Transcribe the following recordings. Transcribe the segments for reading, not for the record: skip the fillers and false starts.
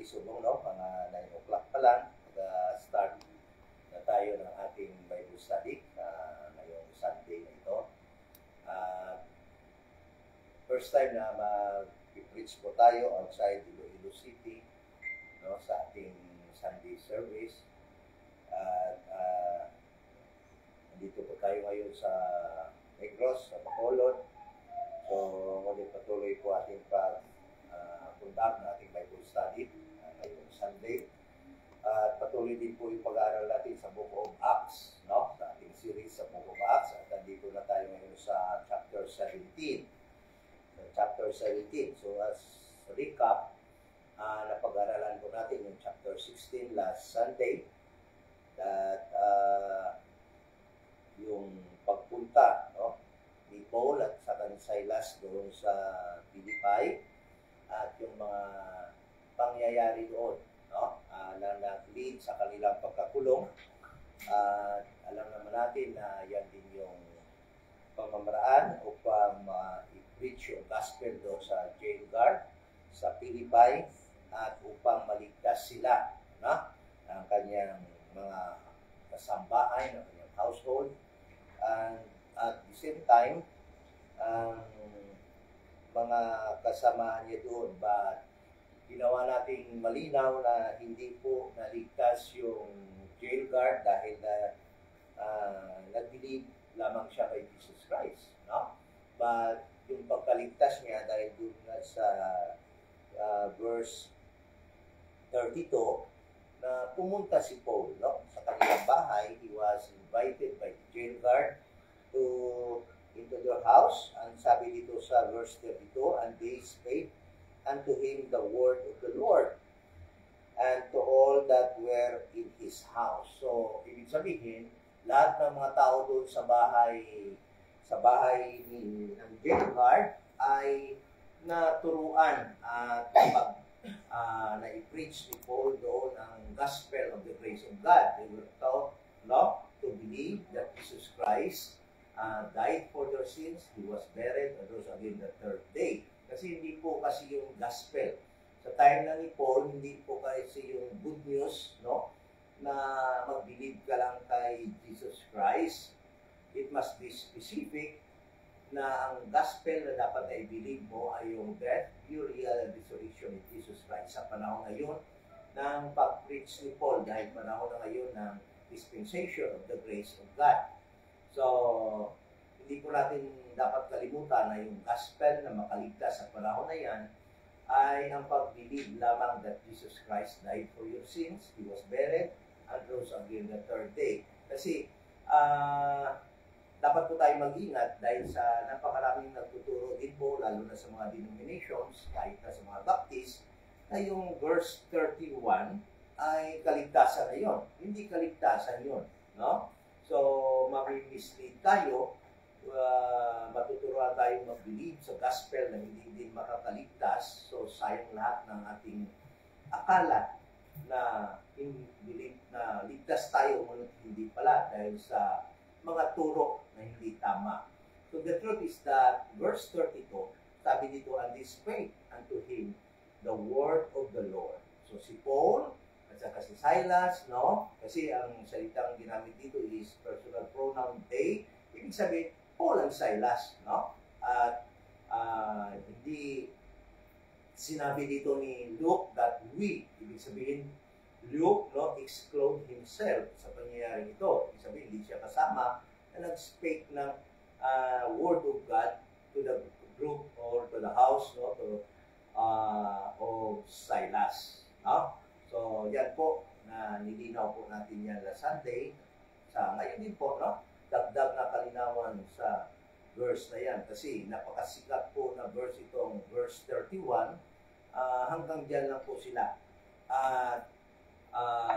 Subong, no? Mga 9 o'clock pa lang, mag-start na tayo ng ating Bible study ngayong Sunday na ito. First time na mag-preach po tayo outside Iloilo City, no? Sa ating Sunday service. Nandito po tayo ngayon sa Negros, sa Bacolod. So, ngunit patuloy po ating pag-conduct na ating Bible study ngayong Sunday. At patuloy din po yung pag-aaral natin sa Book of Acts, no? Sa ating series sa Book of Acts. At nandito na tayo ngayon sa chapter 17. Chapter 17. So, as recap, napag-aralan po natin yung chapter 16 last Sunday. That yung pagpunta, no? Ni Paul at saka ni Silas doon sa Philippi at yung mga pangyayari doon, no? Na nag-lead sa kanilang pagkakulong. Alam naman natin na yan din yung pamamaraan upang i-preach yung gospel doon sa jail guard sa Philippi at upang maligtas sila, no? Ang kanyang mga kasambahay, ng kanyang household. And at the same time, mga kasama niya doon, but ginawa nating malinaw na hindi po naligtas yung jail guard dahil na nag-believe lamang siya kay Jesus Christ, no? But yung pagkaligtas niya dahil doon na sa verse 32 na pumunta si Paul, no? Sa kanilang bahay. He was invited by the jail guard into their house. Ang sabi dito sa verse 32, and they spake unto him the word of the Lord, and to all that were in his house. So, ibig sabihin, lahat ng mga tao doon sa bahay ng jail guard ay naturuan at na-preach ni Paul doon ang gospel of the grace of God. They were taught, no, to believe that Jesus Christ died for their sins, He was buried, and rose again the third day. Kasi hindi po kasi yung gospel. Sa time na ni Paul, hindi po kasi yung good news, no, na mag-believe ka lang kay Jesus Christ. It must be specific na ang gospel na dapat na i-believe mo ay yung death, burial, and resurrection of Jesus Christ. Sa panahon ngayon ng pag-preach ni Paul, dahil panahon na ngayon ng dispensation of the grace of God. So, hindi po natin dapat kalimutan na yung gospel na makaligtas sa panahon na yan ay ang pag-believe lamang that Jesus Christ died for your sins, He was buried, and rose again the third day. Kasi, dapat po tayo mag-ingat dahil sa napakaraming nagtuturo din po, lalo na sa mga denominations, kahit na sa mga Baptist, na yung verse 31 ay kaligtasan na yun. Hindi kaligtasan yun, no? So, mami-mislead tayo, matuturuan tayo mag-believe sa gospel na hindi din makakaligtas. So, sayang lahat ng ating akala na believe na ligtas tayo, ngunit hindi pala dahil sa mga turo na hindi tama. So, the truth is that verse 32, sabi dito, and they spake unto him the word of the Lord. So, si Paul at saka si Silas, no? Kasi ang salitang ginamit dito is personal pronoun they. Ibig sabihin, Paul and Silas, no? At hindi sinabi dito ni Luke that we, ibig sabihin, Luke, no, exclude himself sa pangyayaring ito. Ibig sabihin, hindi siya kasama na nag-speak ng word of God to the group or to the house, no, to of Silas, no? So, yan po, na nilinaw po natin yan last Sunday. Sa ngayon din po, no, dagdag na kalinawan sa verse na yan. Kasi napakasikat po na verse itong verse 31. Hanggang dyan lang po sila. At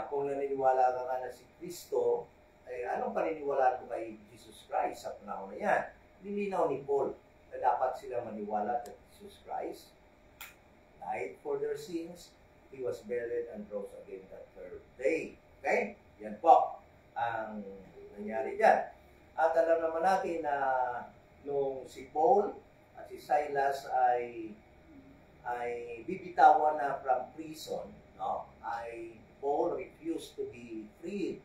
kung naniniwala ka nga na si Kristo, ay anong paniniwalaan mo kay Jesus Christ sa panahon na yan? Nilinaw ni Paul na dapat sila maniwala that Jesus Christ died for their sins, He was buried, and rose again the third day. Okay? Yan po ang nangyari dyan. At alam naman natin na nung si Paul at si Silas ay bibitawan na from prison, no, Paul refused to be freed,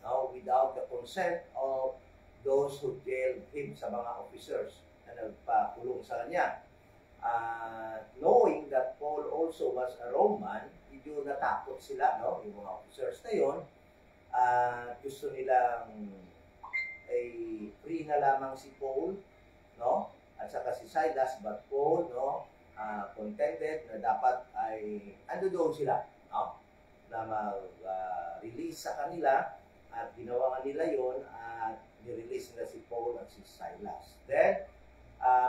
no, without the consent of those who jailed him, sa mga officers na nagpakulong sa kanya. Knowing that Paul also was a Roman, medyo natakot sila, no, yung mga officers na yun. Gusto nilang free na lamang si Paul, no, at saka si Silas, but Paul, no, contended na dapat ay ando doon sila, no, na mag-release sa kanila, at ginawa nila yon at ni-release nila si Paul at si Silas. Then,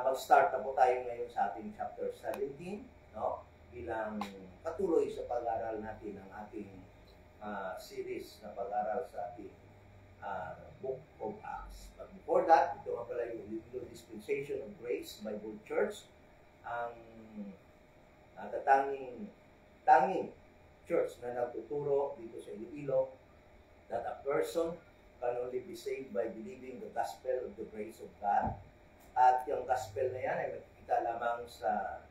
mag-start na po tayo ngayon sa ating chapter 17, no, bilang patuloy sa pag-aaral natin ng ating series na pag-aaral sa ating Book of Acts. But before that, ito nga pala yung Little Dispensation of Grace Bible Church, ang tanging church na nagtuturo dito sa Iloilo that a person can only be saved by believing the gospel of the grace of God. At yung gospel na yan ay makikita lamang sa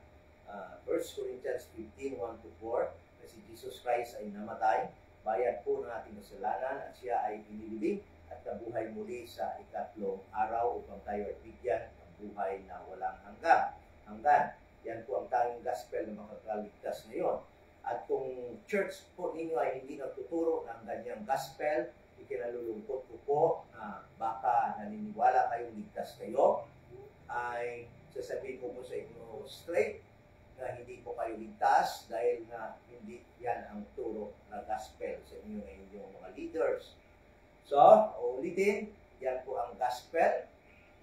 1 Corinthians 15, 1-4, na si Jesus Christ ay namatay, bayad po ng ating kasalanan, at siya ay inilibing at nabuhay muli sa ikatlong araw upang tayo ay bigyan ng buhay na walang hanggan. Yan po ang tanging gospel na makakaligtas ngayon. At kung church po ninyo ay hindi nagtuturo ng ganyang gospel, ikinalulungkot ko po na baka naniniwala kayong ligtas kayo, ay sasabihin ko po sa inyo straight na hindi po kayo ligtas dahil na hindi yan ang turo na gospel sa inyo na inyong mga leaders. So, ulitin, yan po ang gospel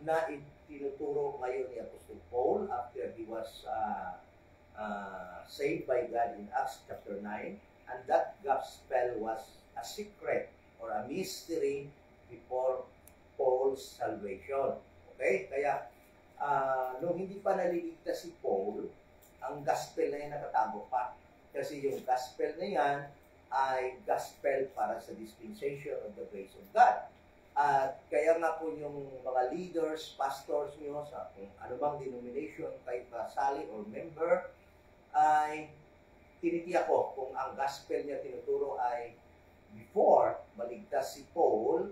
na itinuturo ngayon ni Apostle Paul after he was saved by God in Acts chapter 9, and that gospel was a secret or a mystery before Paul's salvation. Okay? Kaya, nung hindi pa naliligtas si Paul, ang gospel na yan nakatago pa. Kasi yung gospel na yan ay gospel para sa dispensation of the grace of God. At kaya nga po yung mga leaders, pastors nyo, sa kung anumang denomination kayo kasali or member, ay tinitiyak ko kung ang gospel niya tinuturo ay before maligtas si Paul,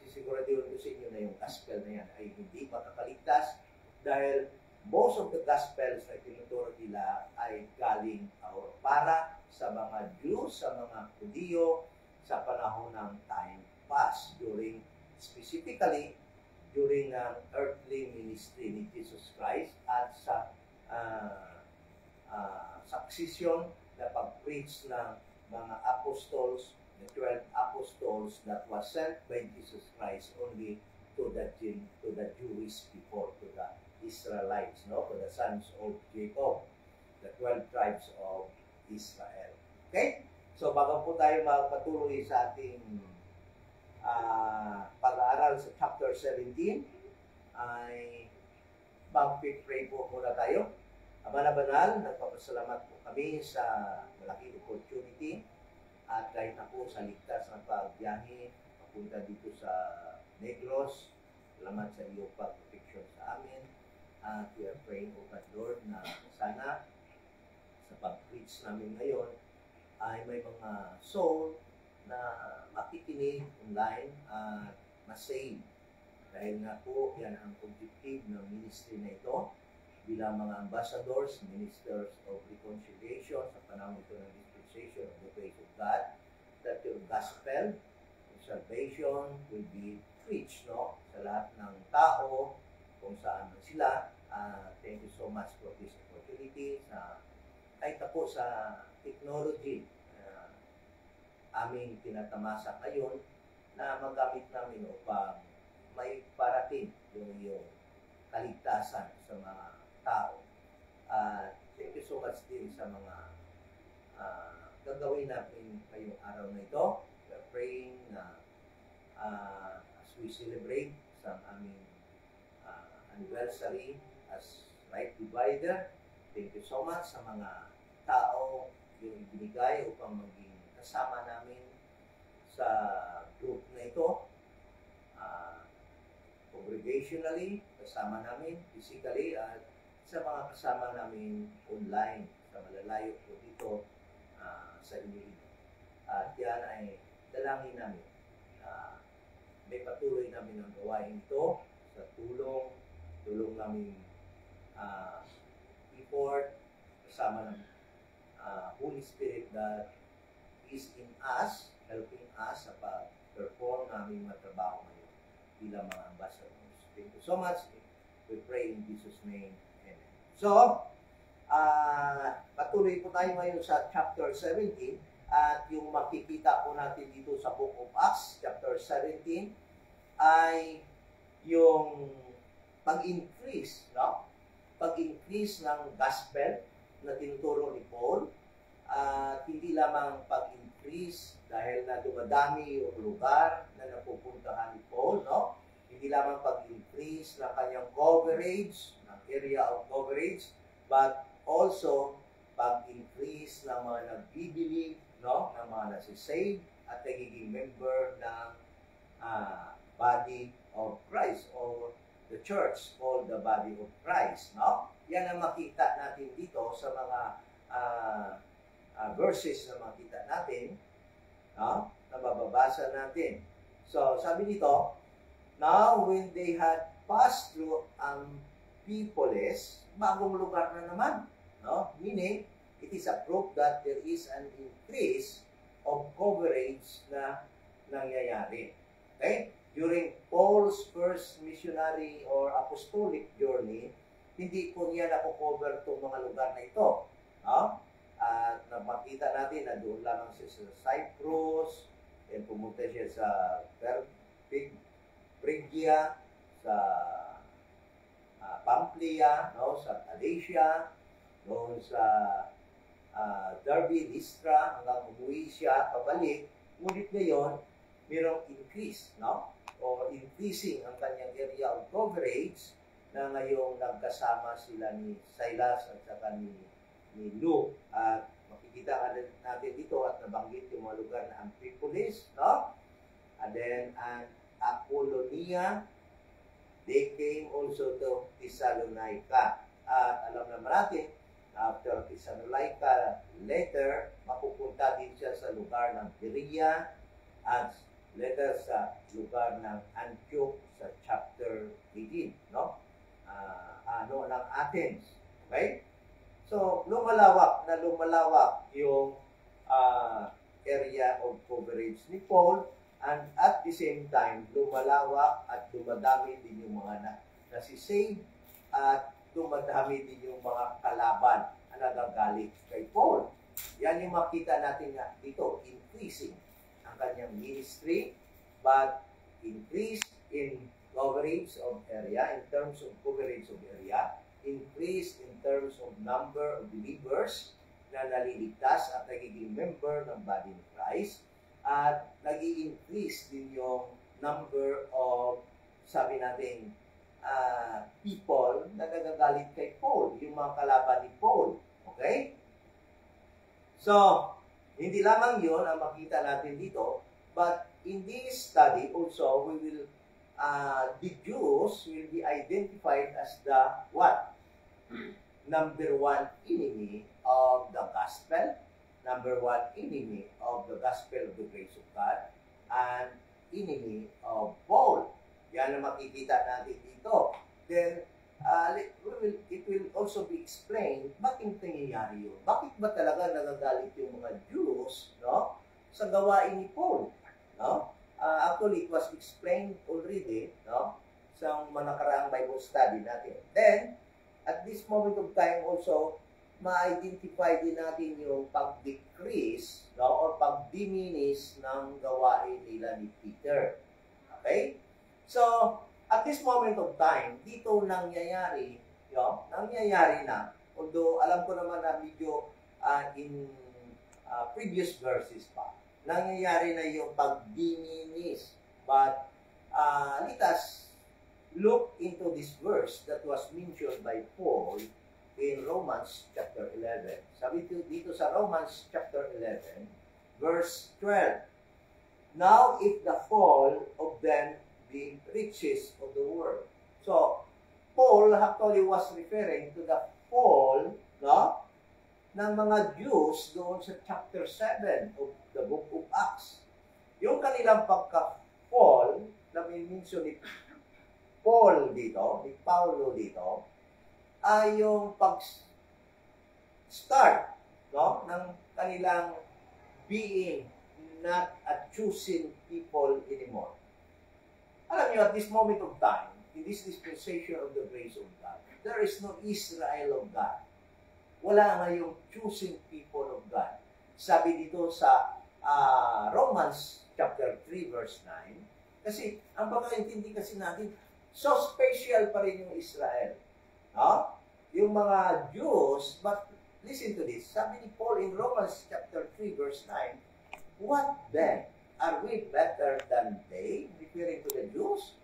sisiguraduhin ko sa inyo na yung gospel na yan ay hindi makakaligtas dahil most of the gospels na tinuturo nila ay galing or para sa mga Jews, sa mga Hudiyo sa panahon ng time past, specifically during ang earthly ministry ni Jesus Christ at sa succession na pag-preach ng mga apostles, the 12 apostles that was sent by Jesus Christ only to the Jewish people, to the Israelites, no, to the sons of Jacob, the 12 tribes of Israel. Okay? So, bago po tayo magpatuloy sa ating pag-aaral sa chapter 17, ay mag-pray po muna tayo. Ama na banal, nagpapasalamat po kami sa malaking opportunity at kahit na po sa ligtas ng pagbiyahe papunta dito sa Negros. Salamat sa iyong pag-protection sa amin. At we are praying, O God Lord, na sana sa pag-preach namin ngayon ay may mga soul na makikinig online at masave. Dahil nga po, yan ang objective ng ministry na ito bilang mga ambassadors, ministers of reconciliation sa panahon ito ng dispensation of the grace of God, that your gospel, your salvation will be preached, no, sa lahat ng tao kung saan man sila. Thank you so much for this opportunity kahit na po sa technology aming tinatamasa ngayon na magamit namin upang may parating yung kaligtasan sa mga tao. Thank you so much din sa mga gagawin natin ngayong araw na ito. We are praying na as we celebrate sa aming anniversary as Light Divider, thank you so much sa mga tao yung ibinigay upang maging kasama namin sa group na ito. Congregationally, kasama namin physically, at sa mga kasama namin online, sa malalayo po dito sa inyo. At yan ay dalangin namin na may patuloy namin ang gawain ito sa tulong namin effort kasama ng Holy Spirit that is in us, helping us sa pag-perform namin mga trabaho ngayon bilang mga ambassadors. Thank you so much. We pray in Jesus' name. Amen. So, patuloy po tayo ngayon sa chapter 17 at yung makikita po natin dito sa Book of Acts, chapter 17, ay yung pag-increase, no? Pag-increase ng gospel na tinuturo ni Paul. Hindi lamang pag-increase dahil na dumadami yung lugar na napupuntahan ni Paul, no? Hindi lamang pag-increase ng kanyang coverage, ng area of coverage, but also pag-increase ng mga nag-believe, no? Ng mga nasisave at nagiging member ng body of Christ or the church called the body of Christ, no? Yan ang makita natin dito sa mga verses na makita natin, no? Na mababasa natin. So, sabi dito, now when they had passed through Amphipolis, bagong lugar na naman, no? Meaning, it is a proof that there is an increase of coverage na nangyayari. Okay? During Paul's first missionary or apostolic journey, hindi po niya nakukover itong mga lugar na ito. No? At makita natin na doon lamang siya sa Cyprus, and pumunta siya sa Phrygia, sa Pamplia, no? Sa Galatia, doon sa Derbe, Lystra, hanggang umuwi siya, pabalik. Ngunit ngayon, mayroong increase, no? O increasing ang kanyang area of coverage na ngayong nagkasama sila ni Silas at saka ni Luke. At makikita natin dito at nabanggit yung mga lugar na Amphipolis, no? And then, Apollonia, they came also to Thessalonica. At alam naman natin, after Thessalonica, later, mapupunta din siya sa lugar ng Berea at later sa lugar ng Antioch sa chapter 18, no? Ng Athens. Okay? So, lumalawak yung area of coverage ni Paul, and at the same time, lumalawak at dumadami din yung mga nasisave at dumadami din yung mga kalaban na nagagalit kay Paul. Yan yung makita natin nga dito, increasing ang kanyang ministry, but increase in coverage of area, in terms of coverage of area, increase in terms of number of believers na naliligtas at nagiging member ng body of Christ, at nag-i-increase din yung number of, sabi natin, people na nagagalit kay Paul, yung mga kalaban ni Paul. Okay? So, hindi lamang yun ang makita natin dito, but in this study also, we will the Jews will be identified as the what? Number one enemy of the gospel, number one enemy of the gospel of the grace of God, and enemy of Paul. Yan ang makikita natin dito. Then, it will also be explained bakit nangyayari yun. Bakit ba talaga nagagalit yung mga Jews, no, sa gawain ni Paul? No? Actually, it was explained already, no, sa mga nakaraang Bible study natin. Then, at this moment of time also, ma-identify din natin yung pag-decrease, no, or pag-diminish ng gawain nila ni Peter. Okay? So, at this moment of time, dito nangyayari, nangyayari na, although alam ko naman na medyo in previous verses pa, nangyayari na yung pag-diminish. But let us look into this verse that was mentioned by Paul in Romans chapter 11. Sabi dito sa Romans chapter 11, verse 12. Now, if the fall of them be riches of the world. So, Paul actually was referring to the fall, no, ng mga Jews doon sa chapter 7 of the book of Acts. Yung kanilang pagka-fall, na minsan ni Paul dito, ni Paulo dito, ay yung pag-start, no, ng kanilang being not a choosing people anymore. Alam niyo, at this moment of time, in this dispensation of the grace of God, there is no Israel of God. Wala ngayong choosing people of God. Sabi dito sa Romans chapter 3 verse 9, kasi ang pagkaintindi kasi natin, so special pa rin yung Israel. No? Yung mga Jews, but listen to this, sabi ni Paul in Romans chapter 3 verse 9, what then? Are we better than they? Referring to the Jews.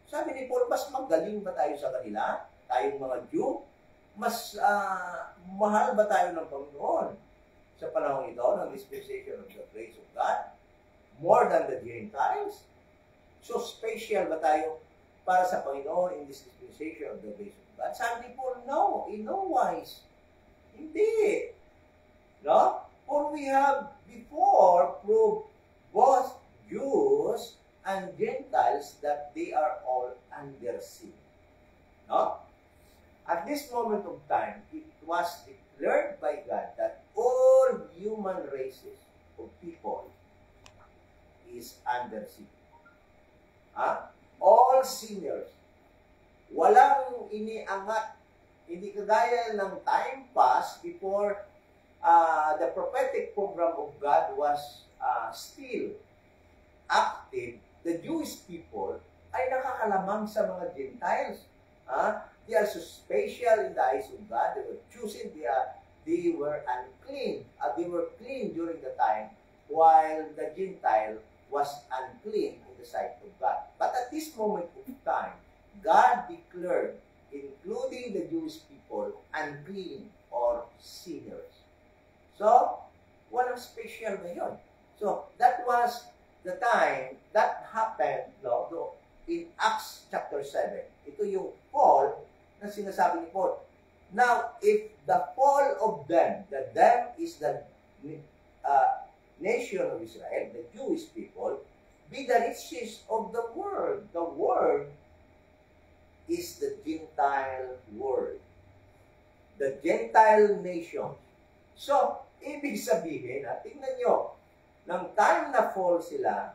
Sabi ni Paul, mas magaling ba tayo sa kanila? Tayong mga Jew? Mas mahal ba tayo ng Panginoon sa panahon ito ng dispensation of the grace of God? More than the Gentiles? So special ba tayo para sa Panginoon in this dispensation of the grace of God? Sabi ni Paul, no, in no wise. Hindi. No? For we have before proved both Jews and Gentiles that they are all under sin. No? At this moment of time, it was declared by God that all human races of people is under sin. All sinners. Walang iniangat. Hindi kagaya ng time pass before the prophetic program of God was still active. The Jewish people ay nakakalamang sa mga Gentiles. They are so special in the eyes of God. They were chosen. They were unclean. They were clean during the time while the Gentile was unclean in the sight of God. But at this moment of time, God declared, including the Jewish people, unclean or sinners. So, walang special ngayon. So, that was the time that happened in Acts chapter 7. Ito yung fall na sinasabi ni Paul. Now, if the fall of them, the them is the nation of Israel, the Jewish people, be the riches of the world. The world is the Gentile world. The Gentile nation. So, ibig sabihin, tingnan nyo, ng time na fall sila,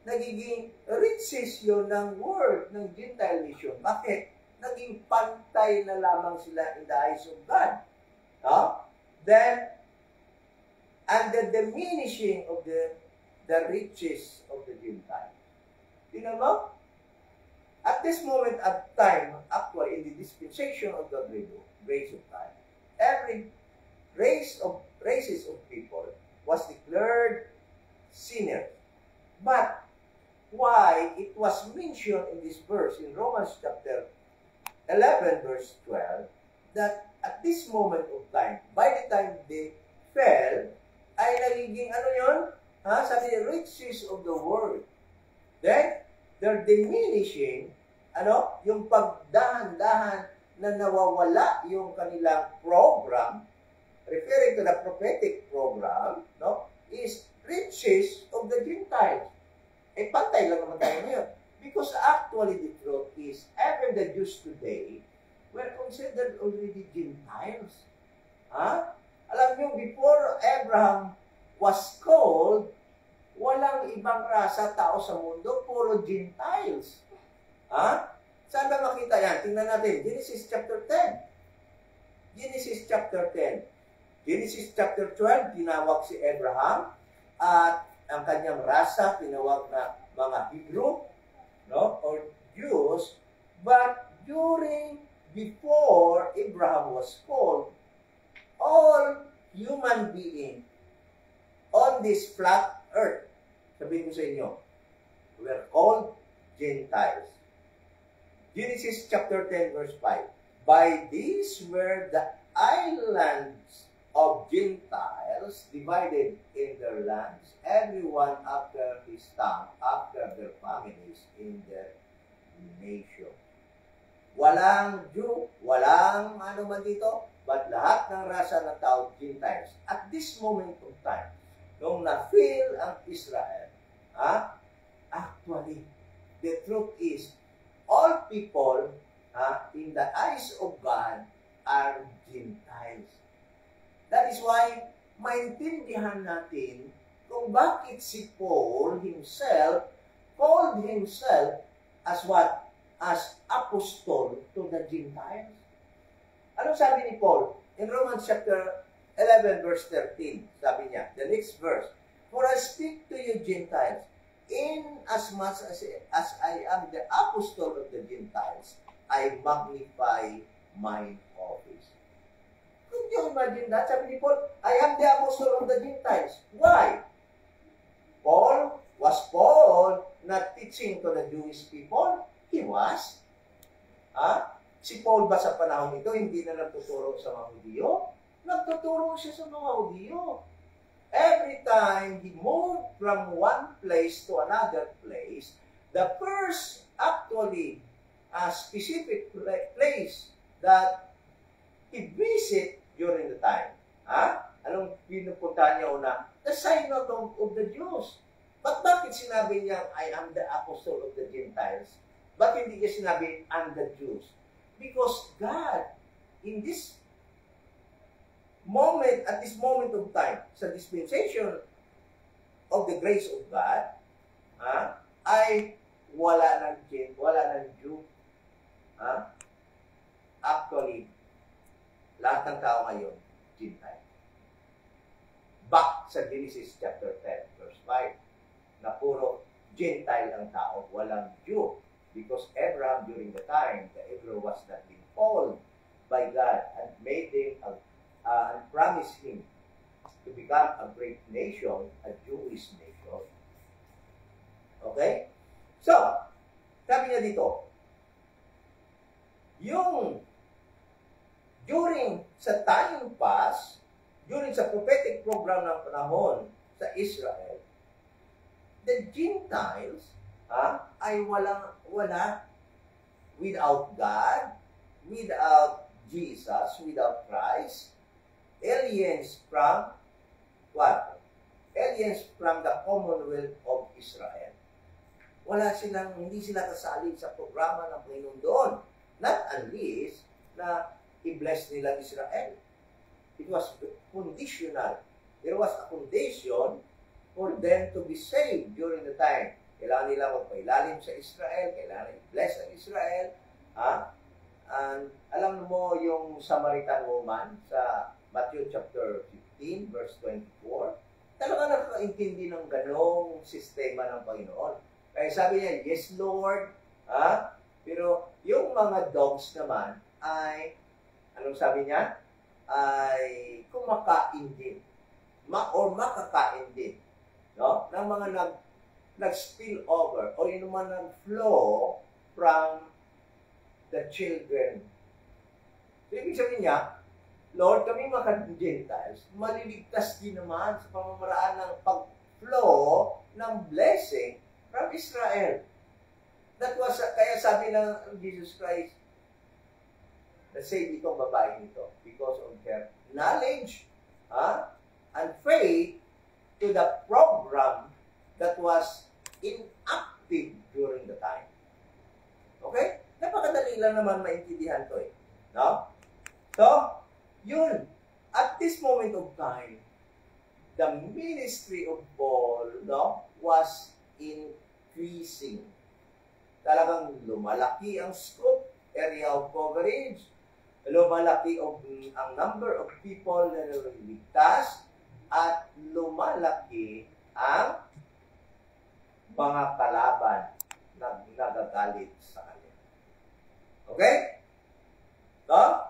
nagiging riches yun ng world, ng Gentile nation. Bakit? Naging pantay na lamang sila in the eyes of God. Then, and the diminishing of the riches of the Gentile. Tingnan mo? At this moment of time, actually, in the dispensation of the grace of God, every races of people was declared sinner. But why it was mentioned in this verse, in Romans chapter 11, verse 12, that at this moment of time, by the time they fell, ay nagiging ano yun? Sabi niya, riches of the world. Then, they're diminishing, yung pagdahan-dahan na nawawala yung kanilang program, referring to the prophetic program, is riches of the Gentiles. Pantay lang naman tayo ngayon. Because actually the truth is, even the Jews today were considered already Gentiles. Alam nyo, before Abraham was called, walang ibang rasa tao sa mundo, puro Gentiles. Saan ba makita yan? Tingnan natin. Genesis chapter 10. Genesis chapter 10. Genesis chapter 12, tinawag si Abraham at ang kanyang rasa, tinawag na mga Hebrew, or Jews. But before Abraham was called, all human beings on this flat earth, sabihin ko sa inyo, were called Gentiles. Genesis chapter 10 verse 5. By these were the islands of Gentiles divided in their lands, everyone after his tongue, after their families, in their nation. walang Jew, walang ano man dito, but lahat ng rasa ng tao, Gentiles. At this moment of time, nung na-feel ang Israel, actually, the truth is, all people in the eyes of God are Gentiles. That is why, maintindihan natin kung bakit si Paul himself called himself as what? As apostle to the Gentiles. Anong sabi ni Paul? In Romans chapter 11 verse 13, sabi niya, the next verse, for I speak to you Gentiles, in as much as I am the apostle of the Gentiles, I magnify my office. Could you imagine that? Sabi ni Paul, I am the apostle of the Gentiles. Why? Was Paul not teaching to the Jewish people? He was. Si Paul ba sa panahon ito, hindi na nagtuturo sa mga Hudyo? Nagtuturo siya sa mga Hudyo. Every time he moved from one place to another place, the first actually specific place that he visit during the time. Anong pinupunta niya una? The synod of the Jews. But bakit sinabi niya, I am the apostle of the Gentiles? Bakit hindi niya sinabi, I'm the Jews? Because God, in this moment, at this moment of time, sa dispensation of the grace of God, ay wala ng Jew. Actually, lahat ng tao ngayon, Gentile. Back sa Genesis chapter 10, verse 5, na puro Gentile ang tao, walang Jew. Because Abraham, during the time, the Hebrew was not being called by God and made him and promised him to become a great nation, a Jewish nation. Okay? So, sabi niya dito, yung during sa time pass, during sa prophetic program ng panahon sa Israel, the Gentiles ay wala without God, without Jesus, without Christ, aliens from what? Aliens from the Commonwealth of Israel. Hindi sila kasali sa programa ng Panginoon doon. Not unless na i-bless nila Israel. It was conditional. There was a condition for them to be saved during the time. Kailangan nila magpailalim sa Israel, kailangan i-bless ang Israel. And alam mo yung Samaritan woman sa Matthew chapter 15, verse 24, talaga nakakaintindi ng ganong sistema ng Panginoon. Kaya sabi niya, yes Lord, pero yung mga dogs naman ay, anong sabi niya? Ay kumakain din. Or makakain din. No? Ng mga nag-spill over o yung mga nag-flow from the children. So, ibig sabihin niya, Lord, kami mga Gentiles, maliligtas din naman sa pamamaraan ng pag-flow ng blessing from Israel. That was, kaya sabi ng Jesus Christ, na-save itong babae nito because of her knowledge and faith to the program that was inactive during the time. Okay? Napakadali lang naman maintindihan to eh. No? So, yun. At this moment of time, the ministry of Paul was increasing. Talagang lumalaki ang scope, area of coverage, lumalaki ang number of people na naliligtas, at lumalaki ang mga kalaban na nagagalit sa kanya. Okay? So,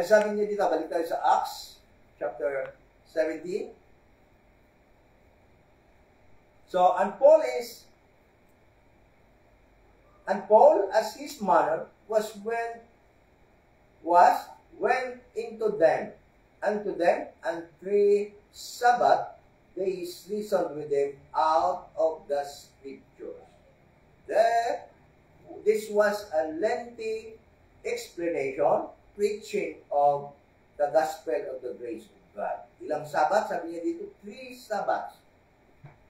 sabi niya dito, balik tayo sa Acts chapter 17. So, and Paul, as his manner, went into them, and 3 Sabbath days reasoned with them out of the Scriptures. this was a lengthy explanation, preaching of the gospel of the grace of God. Ilang Sabbath? Sabi niya dito, 3 Sabbaths.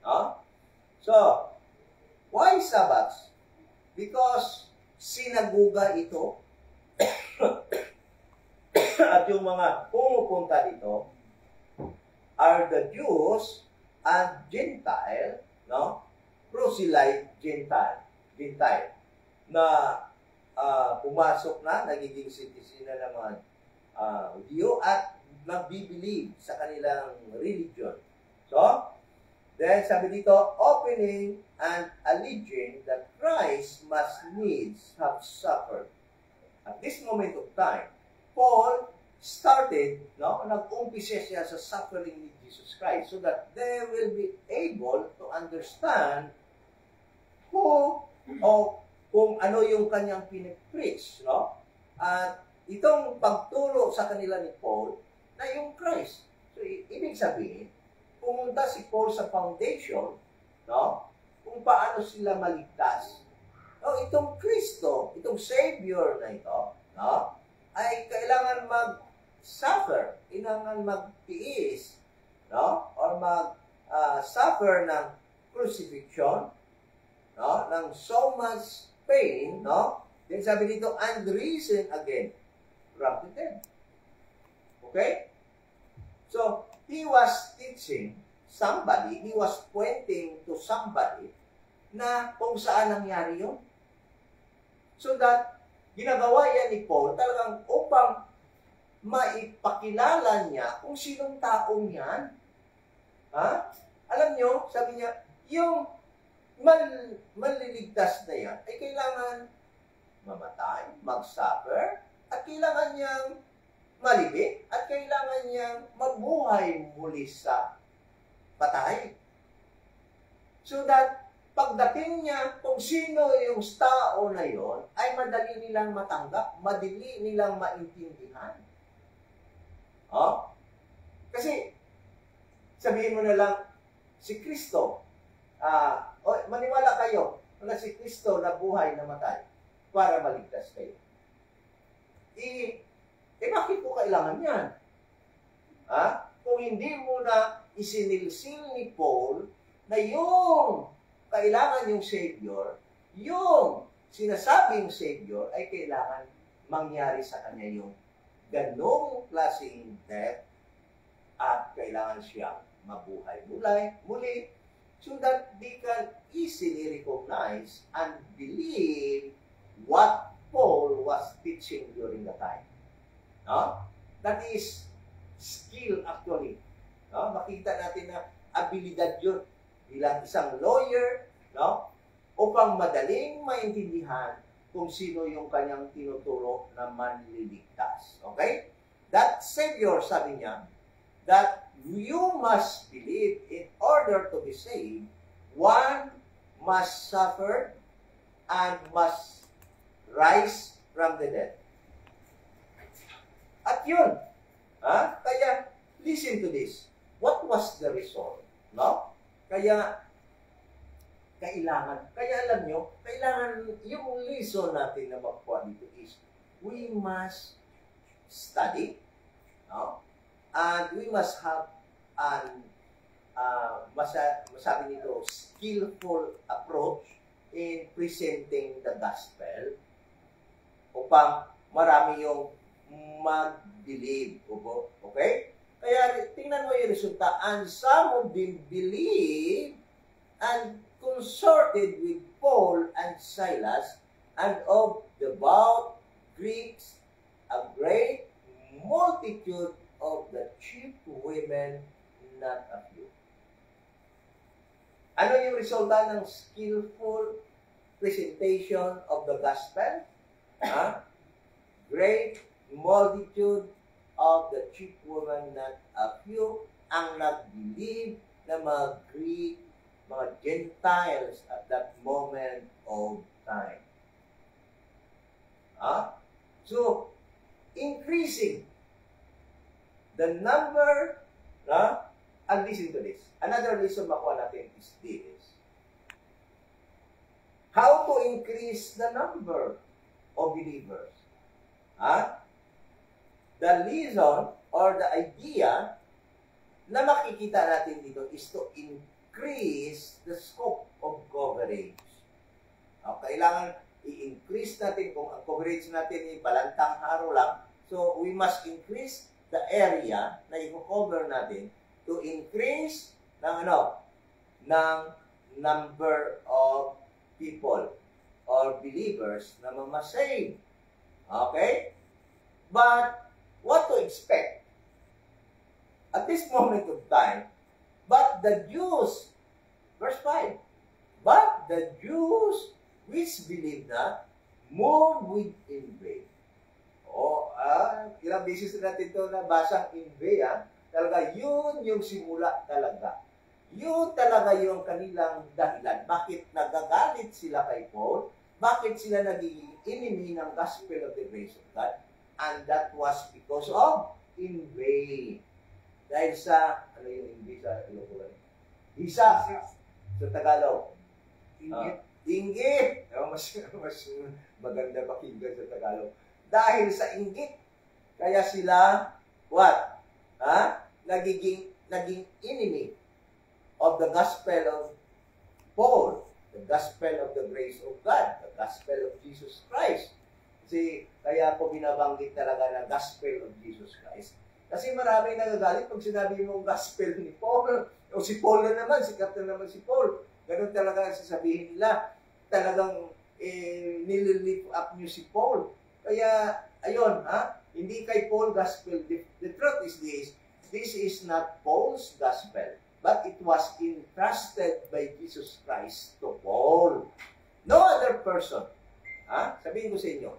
No? So, why Sabbaths? Because sinaguga ito at yung mga pumupunta dito are the Jews and Gentile, no? Proselyte Gentile na pumasok na, nagiging citizen na ng mga Hudyo at nagbibilieve sa kanilang religion. So, then sabi dito, opening and alleging that Christ must needs have suffered. At this moment of time, Paul started, no, nag-umpisa siya sa suffering ni Jesus Christ so that they will be able to understand who o kung ano yung kanyang pinipreach, no? At itong pagturo sa kanila ni Paul na yung Christ. So, ibig sabihin, pumunta si Paul sa foundation, no? Kung paano sila maligtas. No, itong Kristo, itong Savior na ito, no? Ay kailangan mag-suffer, kailangan magtiis, no? Or mag-suffer ng crucifixion, no? Ng so much pain, no? Then sabi dito, and risen again from the dead. Okay? So, he was teaching somebody, he was pointing to somebody na kung saan nangyari yun. So that, ginagawa yan ni Paul talagang upang maipakilala niya kung sinong taong yan. Ha? Alam nyo, sabi niya, yung maliligtas na yan ay kailangan mamatay, mag-suffer, at kailangan niyang malibig, at kailangan niyang mabuhay muli sa patay. So that, pagdating niya kung sino yung tao na yon, ay madali nilang matanggap, madali nilang maintindihan. Oh? Kasi, sabihin mo na lang, si Kristo, maniwala kayo na si Kristo na buhay na matay para maligtas kayo. Bakit po kailangan yan? Ha? Kung hindi mo na isinilsil ni Paul na yung kailangan yung Savior, yung sinasabing Savior ay kailangan mangyari sa kanya yung ganong klaseng death at kailangan siyang mabuhay muli so that they can easily recognize and believe what Paul was teaching during the time. No? That is skill actually. No? Makita natin na abilidad yun bilang isang lawyer, no? Upang madaling maintindihan kung sino yung kanyang tinuturo na manliligtas. Okay? That Savior, sabi niya, that you must believe in order to be saved, one must suffer and must rise from the dead. At yun, kaya listen to this. What was the result? No? Kaya alam nyo, kailangan yung lesson natin na makuha dito is, we must study, no? And we must have an, masabi nito, skillful approach in presenting the gospel upang marami yung mag-believe. Okay? Kaya tingnan mo yung resulta. And some of them believed and consorted with Paul and Silas, and of devout Greeks a great multitude of the chief women, not a few. Ano yung resulta ng skillful presentation of the gospel? Great multitude of the chief women, not a few, ang nag-believe na mga Greek, mga Gentiles at that moment of time. So, increasing the number, and listen to this. Another reason makuha natin is this. how to increase the number of believers. The reason or the idea na makikita natin dito is to increase the scope of coverage. Kailangan i-increase natin kung ang coverage natin ay balantang araw lang. So, we must increase the area na i-cover natin to increase ng ng number of people or believers na mamasave. Okay? But, what to expect? At this moment of time, but the Jews, verse 5, but the Jews which believe not, moved with envy. Ilang beses natin ito nabasang envy, talaga yun yung simula talaga. Yun talaga yung kanilang dahilan. Bakit nagagalit sila kay Paul? Bakit sila nagiging enemy ng gospel of the grace of God? And that was because of envy. Dahil sa, ano yung envy sa Ilocos? Hisa. Sa Tagalog. Inggit. Mas maganda pakinggan sa Tagalog. Dahil sa inggit, kaya sila, what? Naging enemy of the gospel of Paul, the gospel of the grace of God, the gospel of Jesus Christ. Kasi, kaya po binabanggit talaga na gospel of Jesus Christ. Kasi maraming nagagalit pag sinabi mo gospel ni Paul. O si Paul na naman, sikat na naman si Paul. Ganun talaga sasabihin nila. Talagang nililift up niyo si Paul. Kaya, ayun, hindi kay Paul gospel. The truth is this is not Paul's gospel, but it was entrusted by Jesus Christ to Paul. No other person, sabihin ko sa inyo,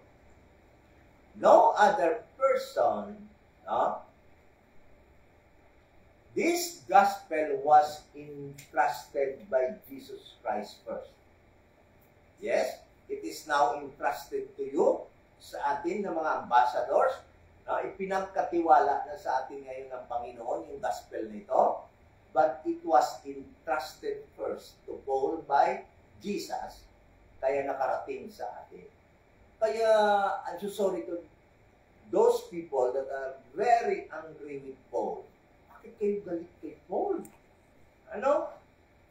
no other person, this gospel was entrusted by Jesus Christ first. Yes, it is now entrusted to you, sa atin ng mga ambassadors. Ipinagkatiwala na sa atin ngayon ng Panginoon yung gospel nito. But it was entrusted first to Paul by Jesus, kaya nakarating sa atin. Kaya, I'm so sorry to those people that are very angry with Paul. Bakit kayo galit kay Paul?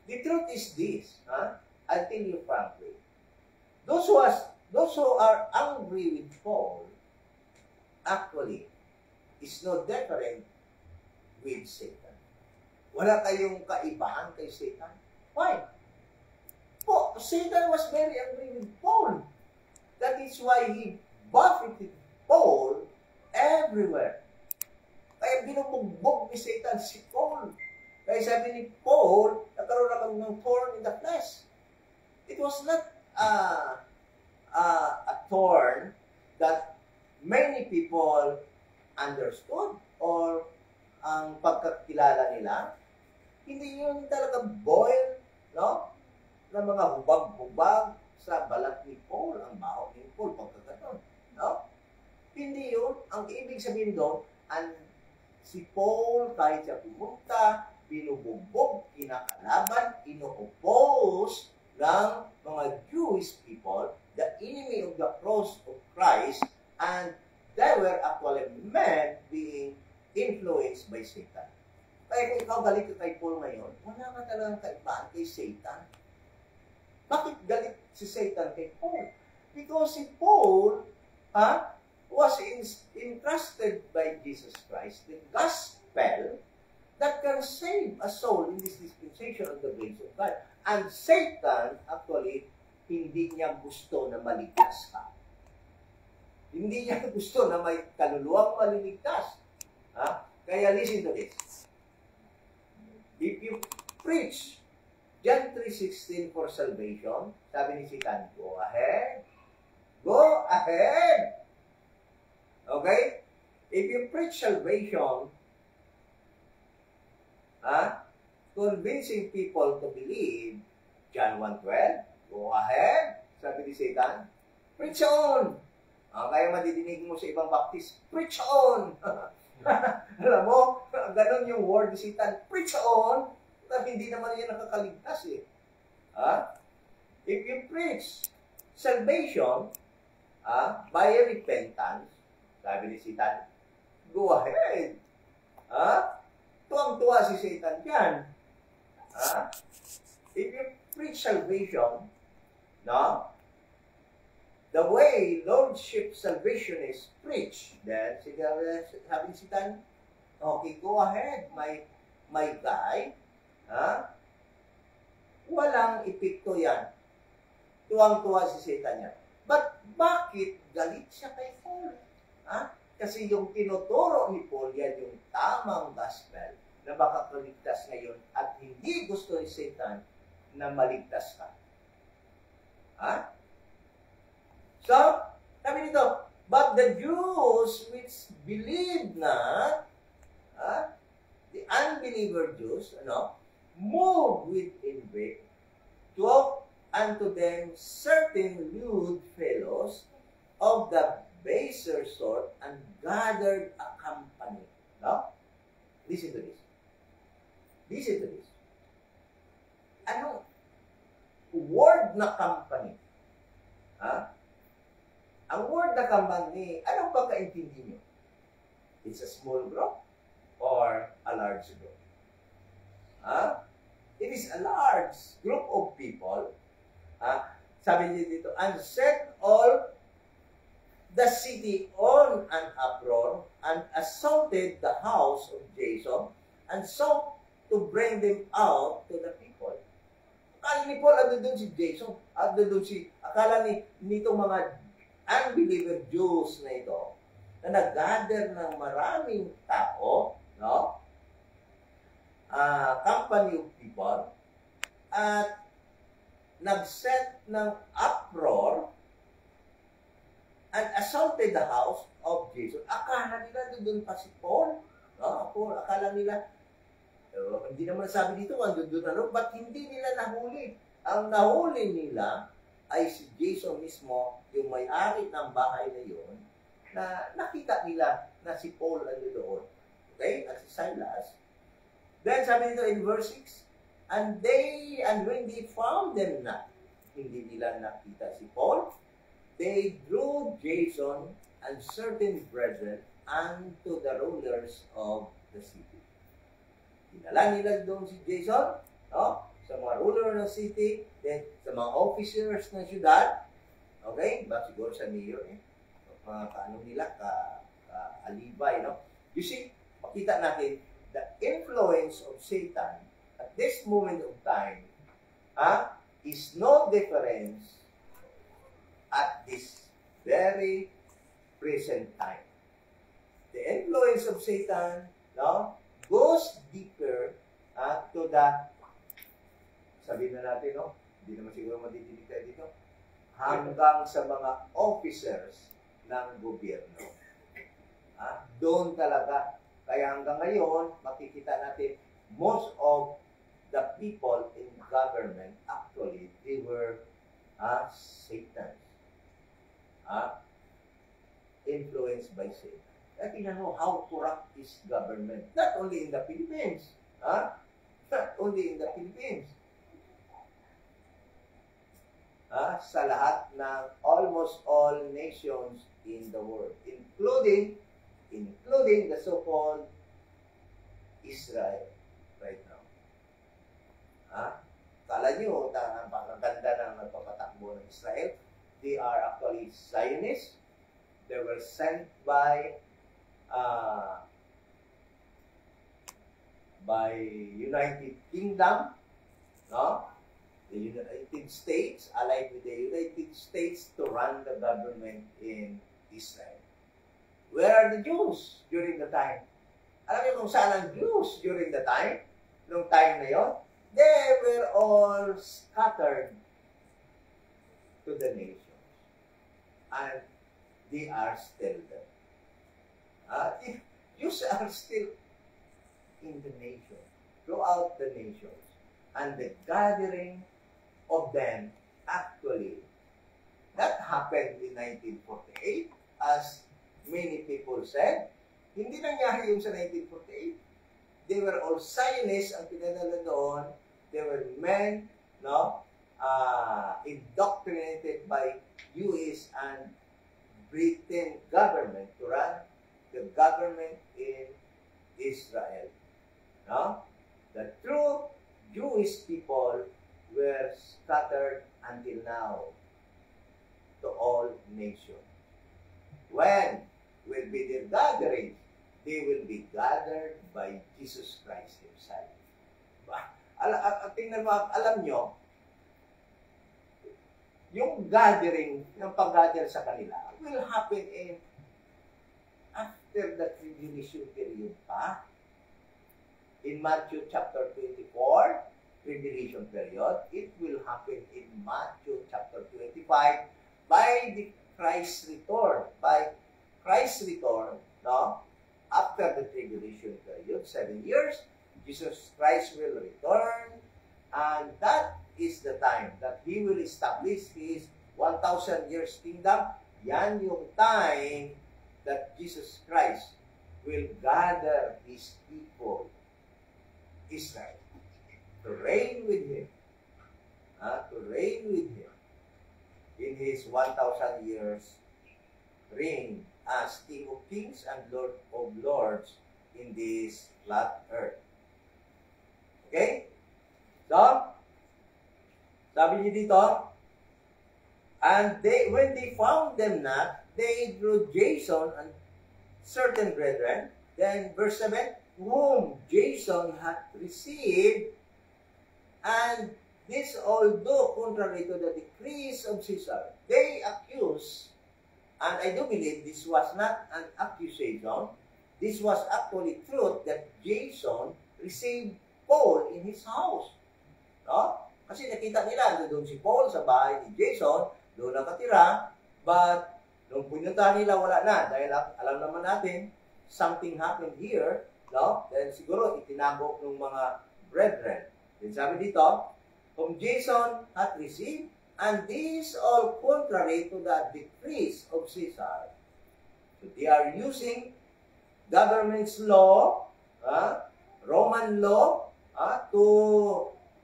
The truth is this, I'll tell you frankly. Those who are angry with Paul actually is no different with Satan. Wala kayong kaibahan kay Satan. Why? Satan was very angry with Paul. That is why he buffeted Paul everywhere. Kaya binubugbog ni Satan si Paul. Kaya sabi ni Paul, nagkaroon ako ng thorn in the flesh. It was not a thorn that many people understood or ang pagkakilala nila, hindi yun talaga boil, na mga hubag-hubag sa balat ni Paul, ang baho ni Paul, pagkakataon. Hindi yun. Ang ibig sabihin doon, si Paul, kahit siya pumunta, binubugbog, kinakalaban, ino-oppose ng mga Jewish people, the enemy of the cross of Christ, and they were actually men being influenced by Satan. Kaya kung ikaw galit ka kay Paul ngayon, wala ka talagang kaibahan kay Satan. Bakit galit si Satan kay Paul? Because si Paul was entrusted by Jesus Christ, the gospel that can save a soul in this dispensation of the grace of God. And Satan, actually, hindi niya gusto na maligtas ka. Hindi niya gusto na may kaluluwang maliligtas. Kaya listen to this. If you preach John 3:16 for salvation, sabi ni Satan, go ahead. Go ahead. Okay? If you preach salvation, convincing people to believe, John 1:12, go ahead, sabi ni Satan, preach on. Kaya madidinig mo sa ibang baptist, preach on. Alam mo, ganun yung word ni Satan, preach on, tapi hindi naman yan nakakaligtas . If you preach salvation by repentance, sabi ni Satan, go ahead. Tuwang-tuwa si Satan dyan. If you preach salvation, no, the way Lordship salvation is preached, then sabi ni Satan, okay, go ahead, my guy, walang epekto yan. Tuwang-tuwa si Satan yan. But bakit galit siya kay Paul? Kasi yung tinuturo ni Paul, yan yung tamang gospel na makakaligtas ngayon at hindi gusto ni Satan na maligtas ka. So, sabi nito, but the Jews which believe not, the unbeliever Jews, move with envy, talk unto them certain lewd fellows of the baser sort and gathered a company. No? Listen to this. Listen to this. Ano? Word na company. Ang word na company, anong pagkaintindi nyo? It's a small group or a large group? It is a large group of people. Sabi niyo dito, and set all the city on an uproar and assaulted the house of Jason and sought to bring them out to the people. Akala ni Paul, ano doon si Jason? Akala nitong mga unbeliever Jews na ito, na nag-gather ng maraming tao, no? Company of people, at nag-set ng uproar and assaulted the house of Jason. Akala nila doon pa si Paul. No? Akala nila, hindi naman sabi dito, doon, but hindi nila nahuli. Ang nahuli nila ay si Jason mismo, yung may-ari ng bahay na yun, na nakita nila na si Paul ay doon. Okay? At si Silas. Then sabi dito in verse 6, and when they found them not, hindi nila nakita si Paul, they drew Jason and certain brethren unto the rulers of the city. Dinala nila doon si Jason, no? Sa mga ruler ng city, then sa mga officers ng syudad, okay? Ba siguro sa mayor, mga kaano nila, alibay, no? You see, makita natin, the influence of Satan at this moment of time is no difference at this very present time. The influence of Satan goes deeper to the, sabihin na natin, hindi naman siguro matitinig tayo dito, hanggang sa mga officers ng gobyerno. Doon talaga. Kaya hanggang ngayon, makikita natin, most of the people in government, actually, they were Satans. Influenced by Satan. Kaya tingnan mo how corrupt is government. Not only in the Philippines. Not only in the Philippines. Sa lahat ng almost all nations in the world. Including the so-called Israel right now. Kala nyo, ang ganda ng nagpapatakbo ng Israel. They are actually Zionists. They were sent by United Kingdom, no? The United States, allied with the United States to run the government in Israel. Where are the Jews during the time? Alam niyo kung saan ang Jews during the time? Nung time na yon? They were all scattered to the nations. And they are still there. Jews are still in the nation, throughout the nations. And the gathering of them, actually, that happened in 1948, as many people said. Hindi nangyari yung sa 1948. They were all Zionists ang pinadala doon. They were men, no? indoctrinated by US and Britain government to run the government in Israel. No? The true Jewish people were scattered until now to all nations. When will be their gathering? They will be gathered by Jesus Christ Himself. Tingnan mo, alam nyo, yung gathering, yung pag-gather sa kanila, will happen after the tribulation period pa. In Matthew chapter 24, tribulation period, it will happen in Matthew chapter 25 by the Christ's return. By Christ's return, no? After the tribulation period, 7 years, Jesus Christ will return, and that is the time that He will establish His 1,000 years kingdom. Yan yung time that Jesus Christ will gather His people, Israel, to reign with Him, in His 1,000 years reign as King of Kings and Lord of Lords in this flat earth. Okay? So, sabi niyo dito, and when they found them not, they drew Jason and certain brethren. Then verse 7, whom Jason had received, and this although contrary to the decrees of Caesar, they accused. And I do believe this was not an accusation. This was actually truth that Jason received Paul in his house. No? Kasi nakita nila, doon si Paul sa bahay ni Jason, doon nakatira, but nung pumunta nila, wala na. Dahil alam naman natin, something happened here, no? Dahil siguro itinago ng mga brethren. Then sabi dito, whom Jason had received, and this all contrary to the decrees of Caesar. So they are using government's law, Roman law, to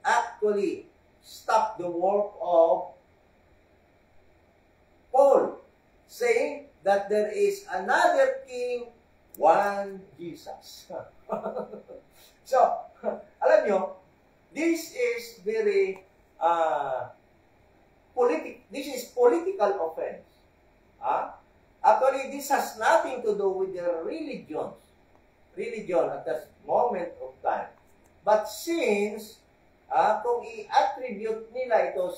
actually stop the work of Paul, saying that there is another king, one Jesus. So, alam nyo, this is very this is political offense. Actually, this has nothing to do with their religion at that moment of time. But since, kung i-attribute nila ito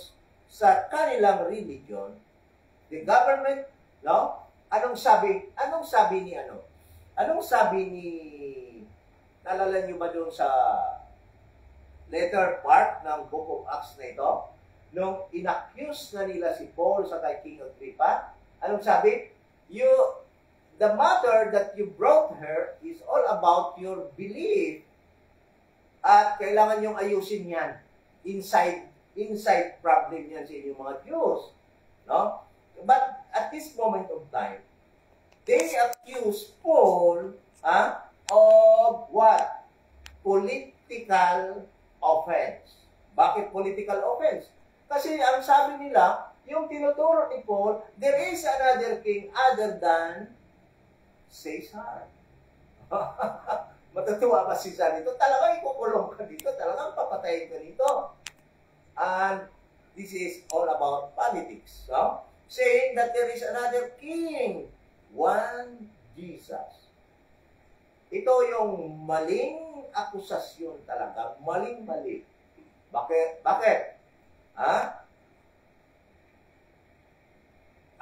sa kanilang religion, the government, no? Anong sabi ni, naalala nyo ba doon sa later part ng Book of Acts na ito? Nung inaccuse na nila si Paul sa kay King Agrippa, anong sabi? The matter that you brought her is all about your belief at kailangan yung ayusin yan. Inside problem yan sa inyong mga Jews. No? But at this moment of time, they accuse Paul of what? Political offense. Bakit political offense? Kasi ang sabi nila, yung tinuturo ni Paul, there is another king other than Caesar. Matutuwa ba Caesar dito? Talagang ikukulong ka dito. Talagang papatayin ka dito. And this is all about politics. No? Saying that there is another king, one Jesus. Ito yung maling akusasyon talaga. Maling-mali. Bakit?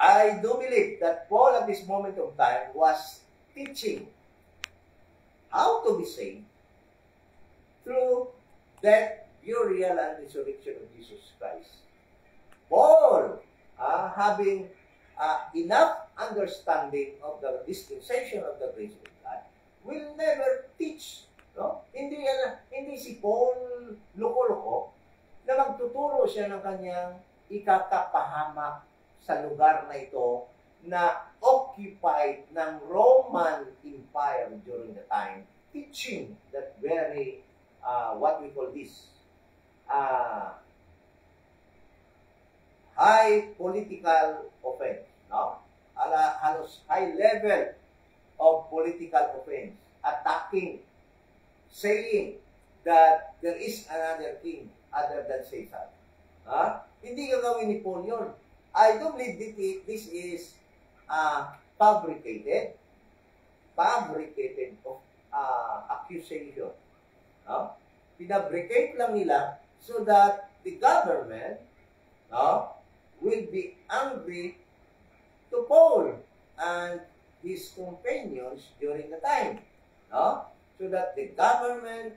I do believe that Paul at this moment of time was teaching how to be saved through death, burial, and resurrection of Jesus Christ. Paul, having enough understanding of the dispensation of the grace of God, will never teach. No? Hindi si Paul loko-loko na magtuturo siya ng kanyang ikakapahamak sa lugar na ito na occupied ng Roman Empire during the time, teaching that very, what we call this, high political offense, no? Halos high level of political offense, attacking, saying that there is another king other than Caesar. Hindi gagawin ni Paul yun. I don't believe this is fabricated accusation. Pinabricate lang nila so that the government will be angry to Paul and his companions during the time. So that the government,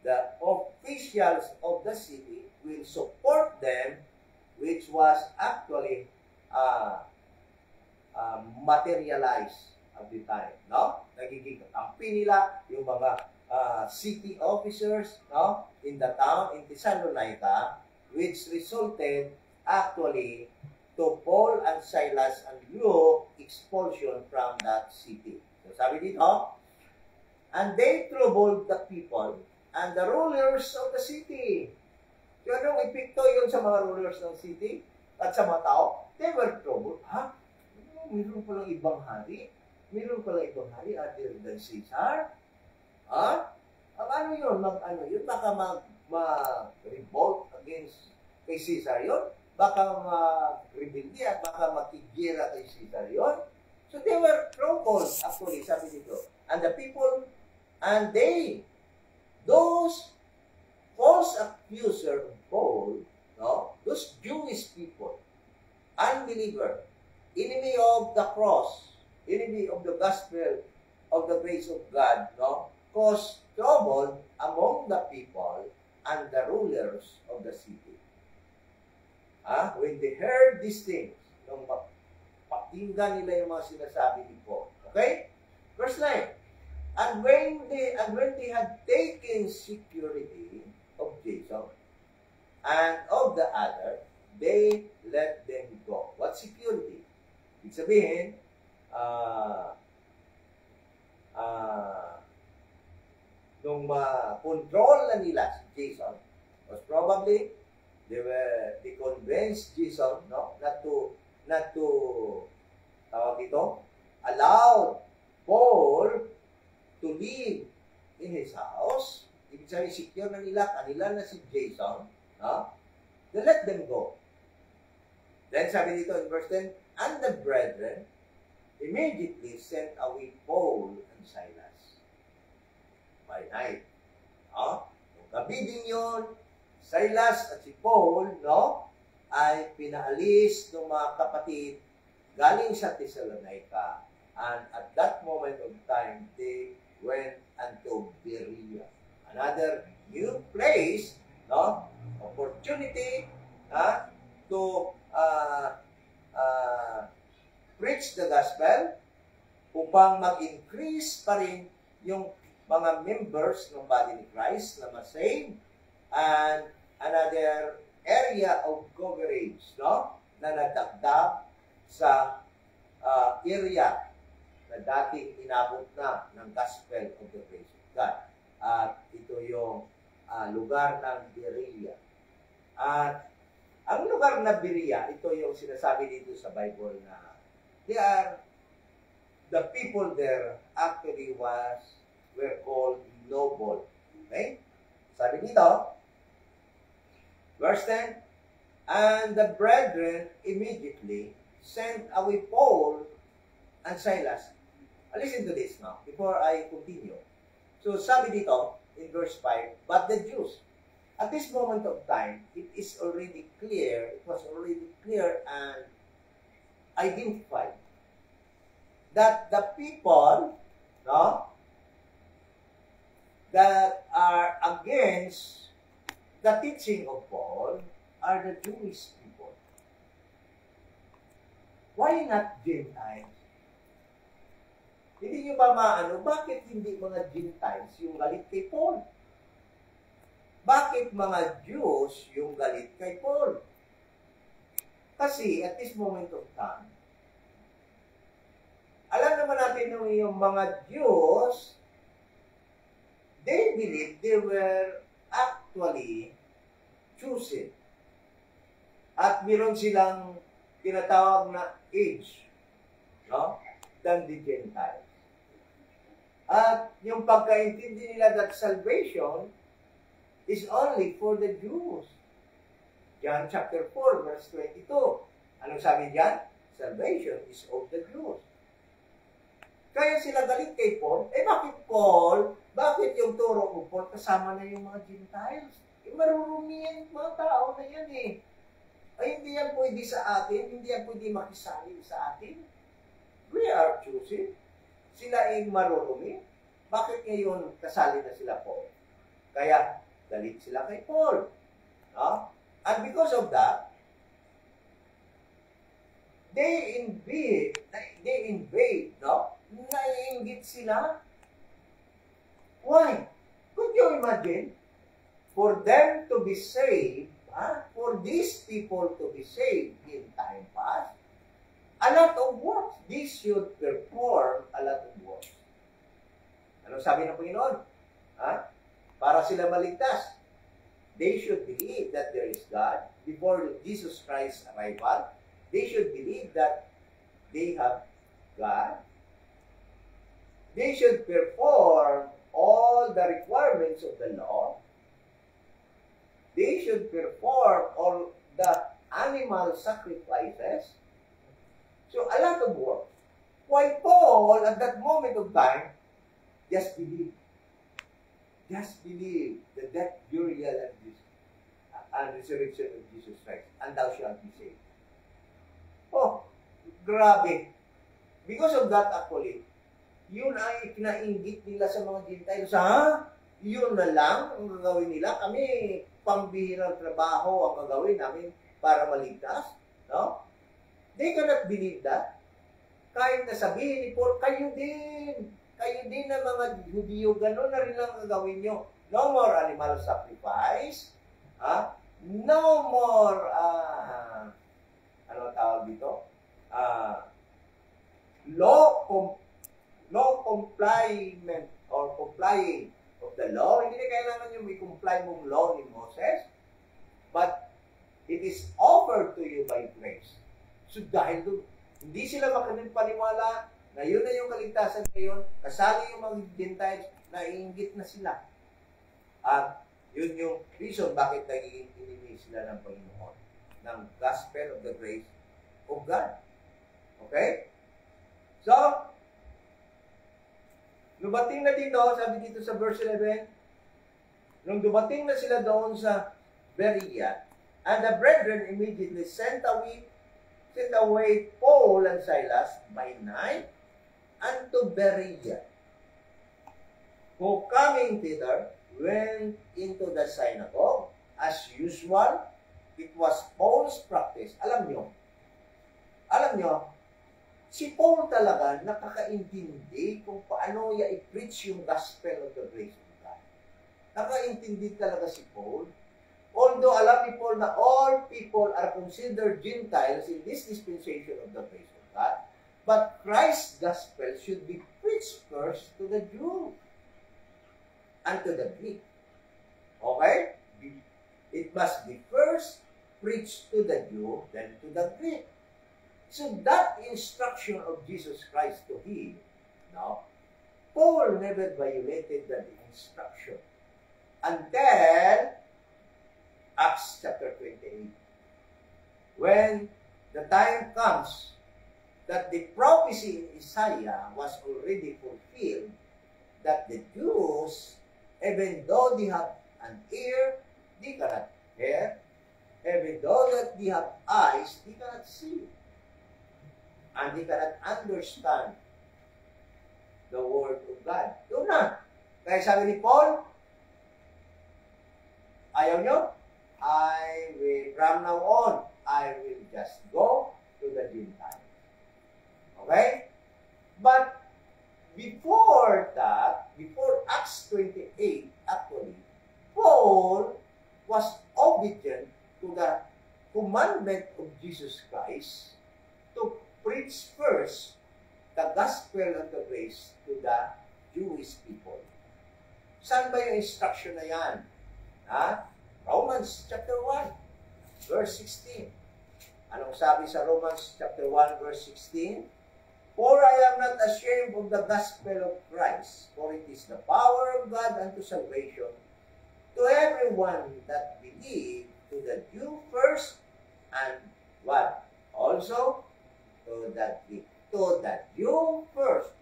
the officials of the city will support them, which was actually materialized at the time. Nagiging kakampi nila yung mga city officers in the town, in Thessalonica, which resulted actually to Paul and Silas and Luke expulsion from that city. So sabi dito, and they troubled the people and the rulers of the city. So anong epekto yun sa mga rulers ng city at sa mga tao? They were troubled. Mayroon palang ibang hari? Mayroon palang ibang hari other than Caesar? Ano yun? Baka mag-revolt against kay Caesar yun? Baka mag-rebelde at baka makigira kay Caesar yun? So they were troubled, actually, sabi dito. And the people, and they, those false accuser of Paul, those Jewish people, unbeliever, enemy of the cross, enemy of the gospel of the grace of God, caused trouble among the people and the rulers of the city. When they heard these things, nung pakinggan nila yung mga sinasabi ni Paul. Okay? Verse 9. And when they had taken security of Jason and of the other, they let them go. What security? Ibig sabihin, nung ma-control na nila si Jason, was probably they convinced Jason not to tawag ito, allow Paul to live in his house. Ibig sabihin, secure na nila, kanila na si Jason, they let them go. Then sabi dito in verse 10, and the brethren immediately sent away Paul and Silas by night. Yung gabi din yun, Silas at si Paul, ay pinaalis ng mga kapatid galing sa Thessalonica, and at that moment of time, they went unto Berea. Another new place, opportunity to preach the gospel upang mag-increase pa rin yung mga members ng body ni Christ na ma-save, and another area of coverage na nadagdag sa area na dating inabot na ng gospel of the grace of God. At ito yung lugar ng Berea. At ang lugar na Berea, ito yung sinasabi dito sa Bible na the people there actually were called noble. Okay? Sabi nito, verse 10, and the brethren immediately sent away Paul and Silas. Listen to this now, before I continue. So sabi dito, in verse 5, but the Jews, at this moment of time, it was already clear and identified that the people that are against the teaching of Paul are the Jewish people. Why not Gentiles? Hindi nyo ba bakit hindi mga Gentiles yung galit kay Paul? Bakit mga Jews yung galit kay Paul? Kasi at this moment of time, alam naman natin yung mga Jews, they believe they were actually chosen At meron silang tinatawag na age, no? Than the Gentiles. At yung pagkaintindi nila that salvation is only for the Jews. John chapter 4, verse 22. Anong sabi diyan? Salvation is of the Jews. Kaya sila galit kay Paul. Bakit Paul? Bakit yung turo mo, Paul, kasama na yung mga Gentiles? Marurumi yan mga tao na yan Ay, hindi yan pwede sa atin. Hindi yan pwede makisali sa atin. We are choosing. Sila ay marurumi. Bakit ngayon kasali na sila, Paul? Kaya, galit sila kay Paul. No? And because of that, they invade, no? Naiinggit sila. Why? Could you imagine? For them to be saved, for these people to be saved in time past, a lot of works. They should perform a lot of works. Ano sabi ng Panginoon? Para sila maligtas. They should believe that there is God before Jesus Christ's arrival. They should believe that they have God. They should perform all the requirements of the law. They should perform all the animal sacrifices. So, a lot of work. While Paul, at that moment of time, just believe. Just believe the death, burial, and resurrection of Jesus Christ, and thou shalt be saved. Oh, grabe. Because of that, actually, yun ay pinainggit nila sa mga Gentiles. Yun na lang ang gagawin nila. Kami, pambihirang trabaho ang gagawin namin para maligtas. No? They cannot believe that. Kahit na sabihin ni Paul, kayo din na mga Judio, gano'n na rin lang gagawin nyo. No more animal sacrifice. No more, ano tawag dito? Law compliant or complying of the law. Hindi na kailangan yung may comply mong law ni Moses. But it is offered to you by grace. So dahil doon, hindi sila makanipaniwala na yun na yung kaligtasan ngayon, kasali yung mga Gentiles, naiinggit na sila. At yun yung reason bakit nagiging enemy sila ng Panginoon, ng gospel of the grace of God. Okay? So, dumating na dito, sabi dito sa verse 11, nung dumating na sila doon sa Berea, and the brethren immediately sent away Paul and Silas by night unto Berea, who coming thither went into the synagogue as usual. It was Paul's practice. Alam nyo, si Paul talaga nakakaintindi kung paano niya i-preach yung gospel of the grace of God. Nakaintindi talaga si Paul. Although alam ni Paul na all people are considered Gentiles in this dispensation of the grace of God, but Christ's gospel should be preached first to the Jew and to the Greek. Okay? It must be first preached to the Jew, then to the Greek. So that instruction of Jesus Christ to him, no, Paul never violated that instruction until Acts chapter 28. When the time comes that the prophecy in Isaiah was already fulfilled, that the Jews, even though they have an ear, they cannot hear, even though that they have eyes, they cannot see, and they cannot understand the word of God. Doon na. Kaya sabi ni Paul, ayaw nyo? From now on, I will just go to the Gentiles. Okay? But before that, before Acts 28, actually, Paul was obedient to the commandment of Jesus Christ to preach first the gospel of the grace to the Jewish people. Saan ba yung instruction na yan? Romans chapter 1, verse 16. Anong sabi sa Romans chapter 1 verse 16? For I am not ashamed of the gospel of Christ, for it is the power of God unto salvation to everyone that believe, to the Jew first, and what? Also, to the Greek. To the Jew first.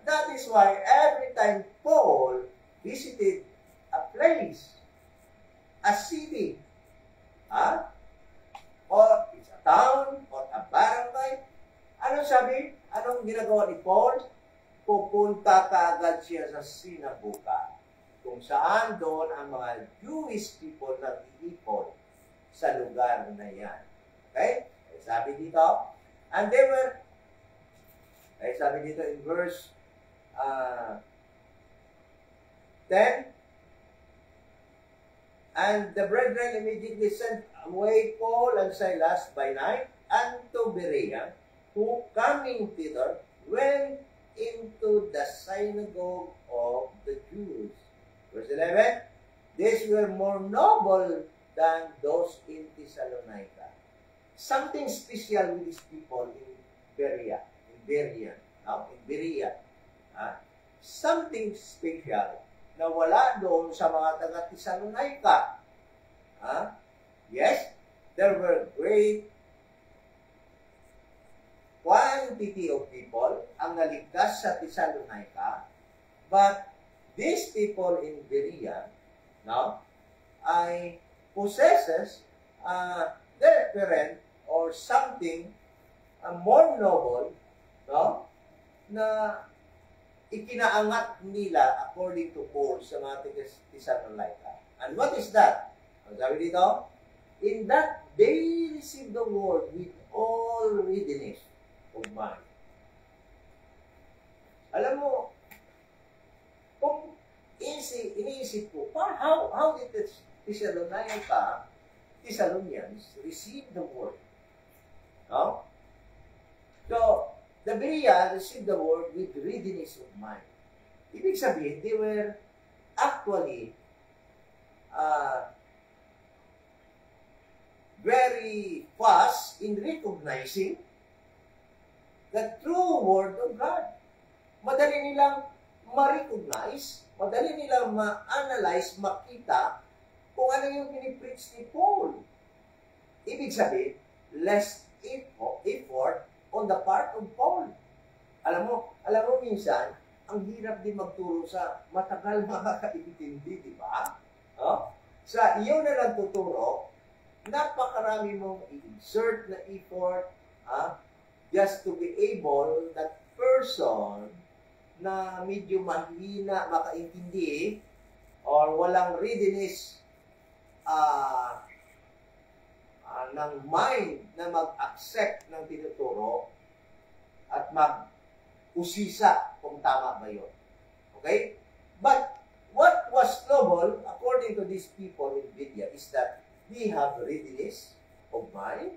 That is why every time Paul visited a place, a city, or it's a town, or a barangay, anong sabi? Anong ginagawa ni Paul? Pupunta kaagad siya sa sinagoga, kung saan doon ang mga Jewish people nag-iipon sa lugar na yan. Okay? Sabi dito, and they were, sabi dito in verse 10, and the brethren immediately sent away Paul and Silas by night unto Berea, who coming thither went into the synagogue of the Jews. Verse 11, these were more noble than those in Thessalonica. Something special with these people in Berea. Something special na wala doon sa mga taga-Thessalonica. Yes, there were great quantity of people ang naligtas sa Thessalonica, but these people in Berea, ay possesses different or something more noble, na ikinaangat nila according to Paul sa mga Thessalonica. And what is that? Ang sabi dito, in that they received the word with all readiness of mind. Alam mo, kung iniisip ko, how did the Thessalonians receive the word? No? So, the Berea received the word with readiness of mind. Ibig sabihin, they were actually very fast in recognizing the true word of God. Madali nilang ma-recognize, madali nilang ma-analyze, makita kung ano yung pinipreach ni Paul. Ibig sabihin, less effort on the part of Paul. Alam mo minsan, ang hirap din magturo sa matagal makakaintindi, di ba? Sa iyo na lang tuturo, napakarami mong i-insert na effort, just to be able, that person na medyo mahina makaintindi or walang readiness ng mind na mag-accept ng tinuturo at mag-usisa kung tama ba yun. Okay? But what was noble, according to these people in Lydia, is that they have readiness of mind.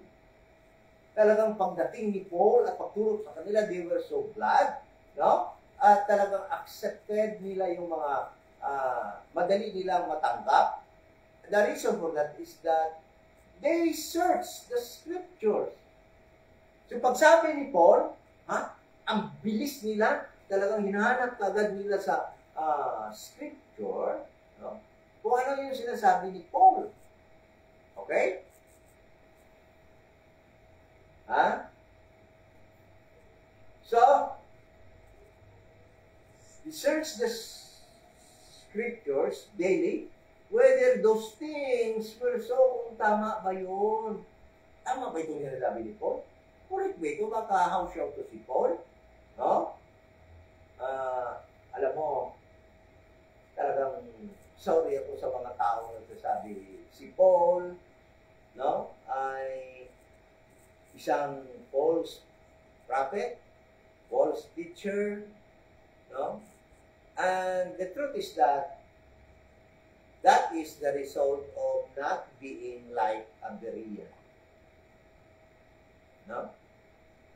Talagang pagdating ni Paul at pagturo sa kanila, they were so glad, at talagang accepted nila yung mga madali nilang matanggap. The reason for that is that they search the scriptures. So pagsabi ni Paul, ang bilis nila, talagang hinahanap agad nila sa scripture, kung ano yung sinasabi ni Paul. Okay? So, we search the scriptures daily, whether those things were so, kung tama ba yun? Tama ba itong sinasabi ni Paul? Correct ba ito? Maka-house shout to si Paul? Alam mo, talagang sorry ako sa mga tao na nagsasabi si Paul, ay isang false prophet, false teacher, and the truth is that that is the result of not being like a Berean.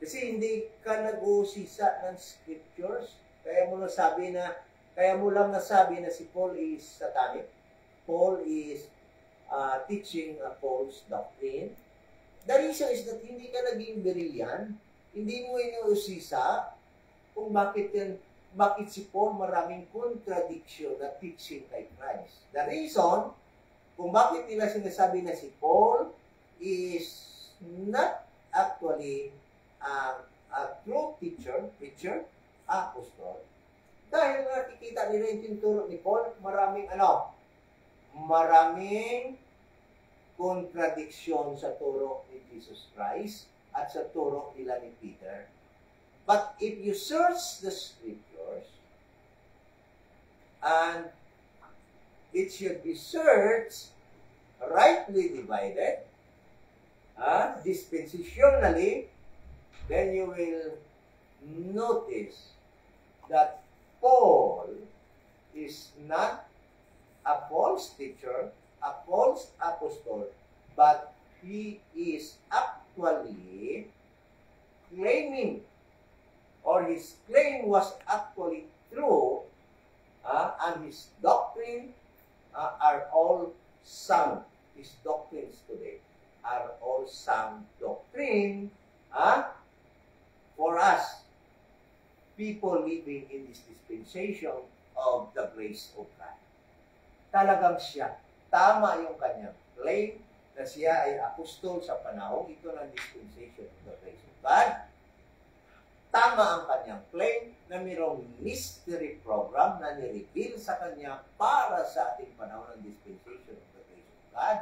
Kasi hindi ka nag-uusisa ng scriptures, kaya mo lang nasabi na si Paul is satanic. Paul is teaching a false doctrine. The reason is that hindi ka naging brilliant, hindi mo inuusisa kung bakit si Paul maraming contradiction na teaching kay Christ. The reason kung bakit nila sinasabi na si Paul is not actually a true preacher, apostle. Dahil nakikita nila yung tinuturo ni Paul, maraming contradiction sa turo ni Jesus Christ at sa turo nila ni Peter. But if you search the scriptures, and it should be searched, rightly divided, dispensationally, then you will notice that Paul is not a false teacher, a false apostle, but he is actually claiming, or his claim was actually true, and his doctrine are all sound. His doctrines today are all sound doctrine for us, people living in this dispensation of the grace of God. Talagang siya, tama yung kanyang claim na siya ay apostol sa panahon ito ng dispensation of the grace of God. Tama ang kanyang claim na mayroong mystery program na nireveal sa kanya para sa ating panahon ng dispensation of the grace of God.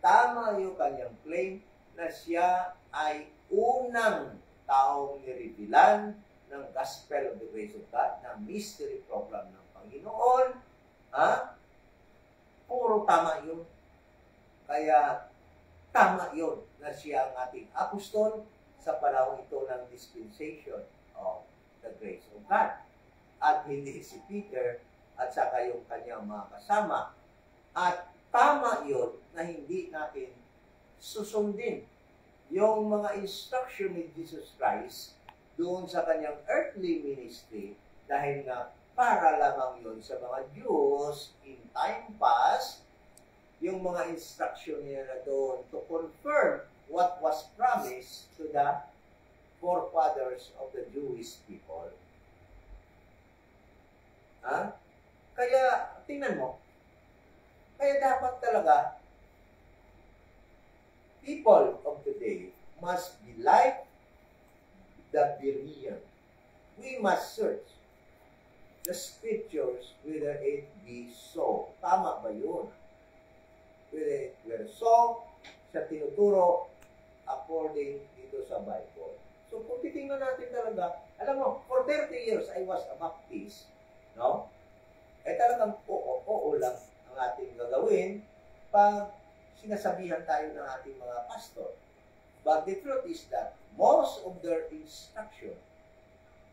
Tama yung kanyang claim na siya ay unang taong nirevealan ng gospel of the grace of God, ng mystery program ng Panginoon. Puro tama yun. Kaya tama yun na siya ang ating apostol sa panahon ito ng dispensation of the grace of God. At hindi si Peter at saka yung kanyang mga kasama. At tama yun na hindi natin susundin yung mga instruction ni Jesus Christ doon sa kanyang earthly ministry dahil nga para lamang yun sa mga Jews in time past, yung mga instruction niya na doon to confirm what was promised to the forefathers of the Jewish people. Kaya, tingnan mo, kaya dapat talaga, people of today must be like the Berean. We must search the scriptures whether it be so. Tama ba yun? Whether it were so, sa tinuturo according dito sa Bible. So kung titingnan natin talaga, alam mo, for 30 years I was a Baptist, no? Talagang oo lang ang ating gagawin pag sinasabihan tayo ng ating mga pastor. But the truth is that most of their instruction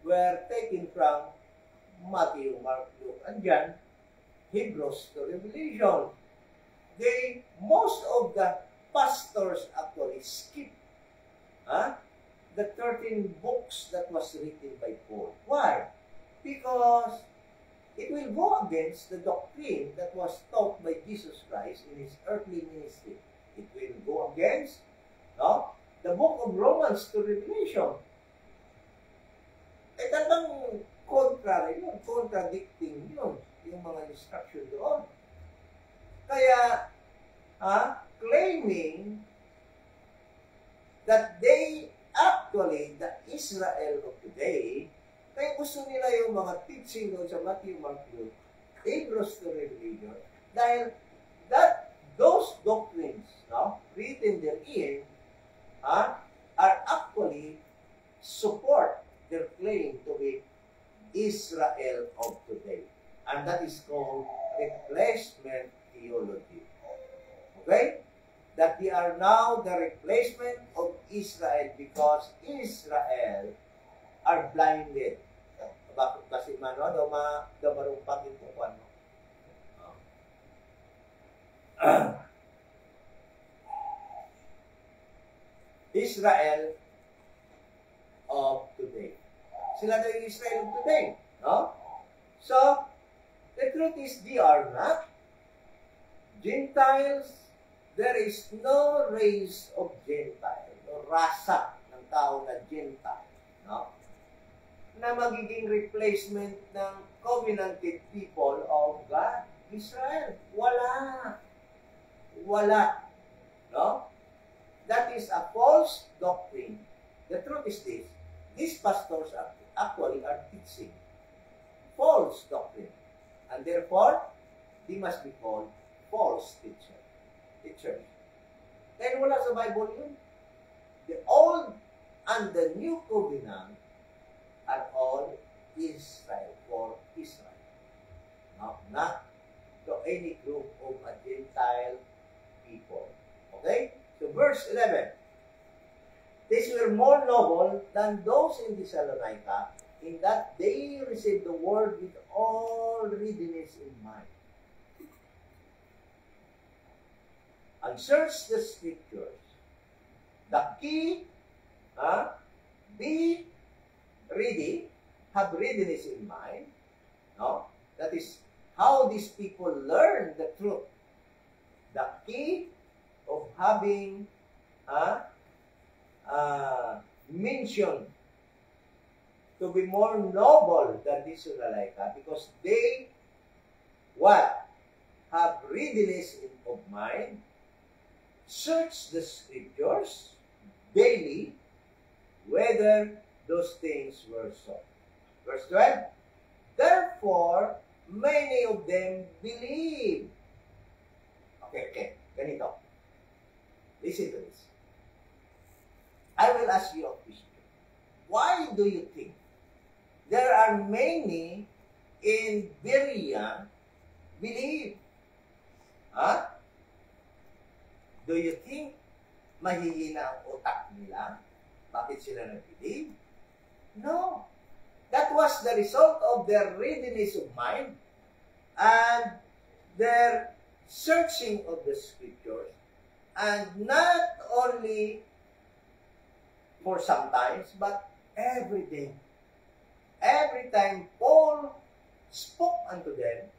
were taken from Matthew, Mark, Luke, and John, Hebrews to Revelation. Most of the pastors actually skip the 13 books that was written by Paul. Why? Because it will go against the doctrine that was taught by Jesus Christ in his earthly ministry. It will go against the book of Romans to Revelation. Talagang contrary yun, contradicting yun, yung mga instruction doon. Kaya, claiming that they actually, the Israel of today, kaya gusto nila yung mga teaching doon sa Matthew, Mark, Luke, Hebrews to Revelation, dahil those doctrines written therein are actually support their claim to be Israel of today. And that is called replacement theology. Okay? That they are now the replacement of Israel because Israel are blinded. Bakit kasi daw marumpak yung tukuan mo. Israel of today. Sila daw yung Israel of today. No? So, the truth is they are not Gentiles. There is no race of Gentiles rasa ng tao na Gentile, no? Na magiging replacement ng covenanted people of God, Israel. Wala. Wala. No? That is a false doctrine. The truth is this. These pastors actually are teaching false doctrine. And therefore, they must be called false teachers. Dahil wala sa Bible yun. The Old and the New Covenant are all Israel for Israel. No? Not to any group of a Gentile people. Okay? So verse 11. These were more noble than those in Thessalonica, in that they received the word with all readiness in mind. And search the scriptures. The key, be ready, have readiness in mind. No? That is how these people learn the truth. The key of having mentioned to be more noble than this Israelite, because they have readiness of mind, search the scriptures daily, whether those things were so. Verse 12, therefore, many of them believe. Okay, ganito. Listen to this. I will ask you a question. Why do you think there are many in Berea believe? Do you think mahihina ang utak nila? Bakit sila nag-believe? No. That was the result of their readiness of mind and their searching of the scriptures, and not only for sometimes, but every day. Every time Paul spoke unto them,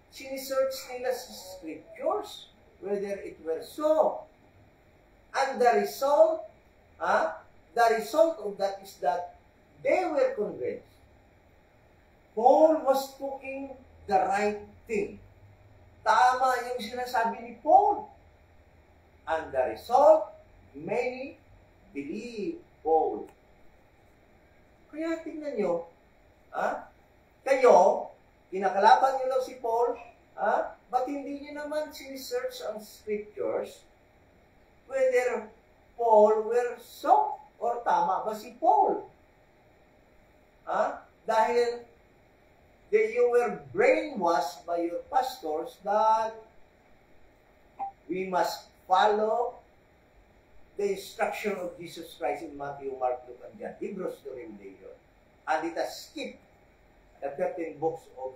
sinisearch nila sa scriptures whether it were so. And the result of that is that they were convinced Paul was talking the right thing. Tama yung sinasabi ni Paul. And the result, many believe Paul. Kaya tingnan nyo, kayo, kinakalaban nyo lang si Paul, ba't hindi nyo naman sinisearch ang scriptures whether Paul were so or tama ba si Paul? Dahil you were brainwashed by your pastors that we must follow the instruction of Jesus Christ in Matthew, Mark, Luke, and John, Hebrews to Revelation. And it has skipped the 13 books of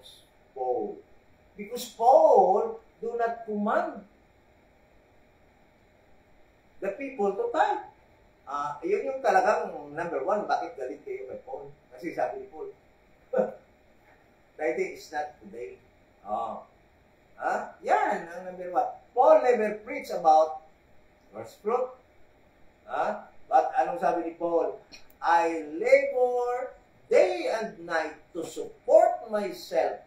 Paul. Because Paul do not command the people to tithe. Yun yung talagang number one, bakit galit kayo kay Paul? Kasi sabi ni Paul, tithing is not today. Yan ang number one. Paul never preached about first fruit. But anong sabi ni Paul? I labor day and night to support myself,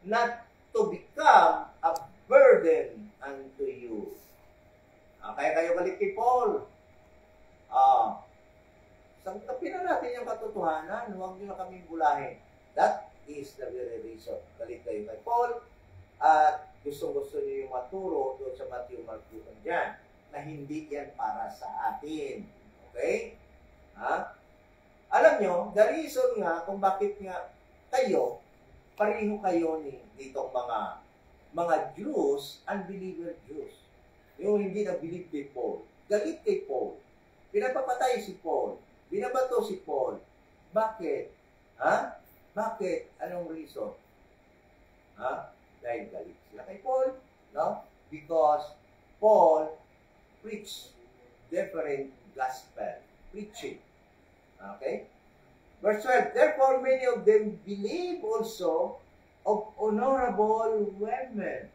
not to become a burden unto you. Kaya kayo galit kay Paul. Sangkapin na natin yung katotohanan. Huwag nyo na kaming bulahin. That is the very reason. Galit kayo kay Paul. At gustong-gusto nyo yung maturo doon sa Matthew, Mark, Luke, and John, na hindi yan para sa atin. Okay? Alam nyo, the reason nga kung bakit nga kayo, pareho kayo ditong mga Jews, unbeliever Jews. Yung hindi na-believe kay Paul. Galit kay Paul. Pinapapatay si Paul. Binabato si Paul. Bakit? Bakit? Anong reason? Dahil galit sila kay Paul. No? Because Paul preached different gospel. Preaching. Okay? Verse 12, therefore many of them believe also of honorable women.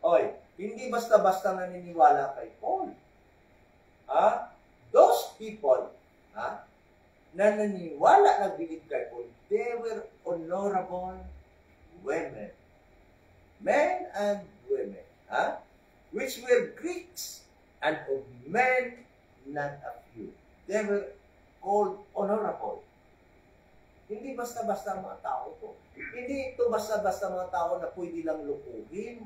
Oy, hindi basta-basta naniniwala kay Paul. those people na naniniwala na believe kay Paul, they were honorable women. Men and women. Which were Greeks and of men not a few. They were all honorable. Hindi basta-basta mga tao to. Hindi ito basta-basta mga tao na pwede lang lukuhin.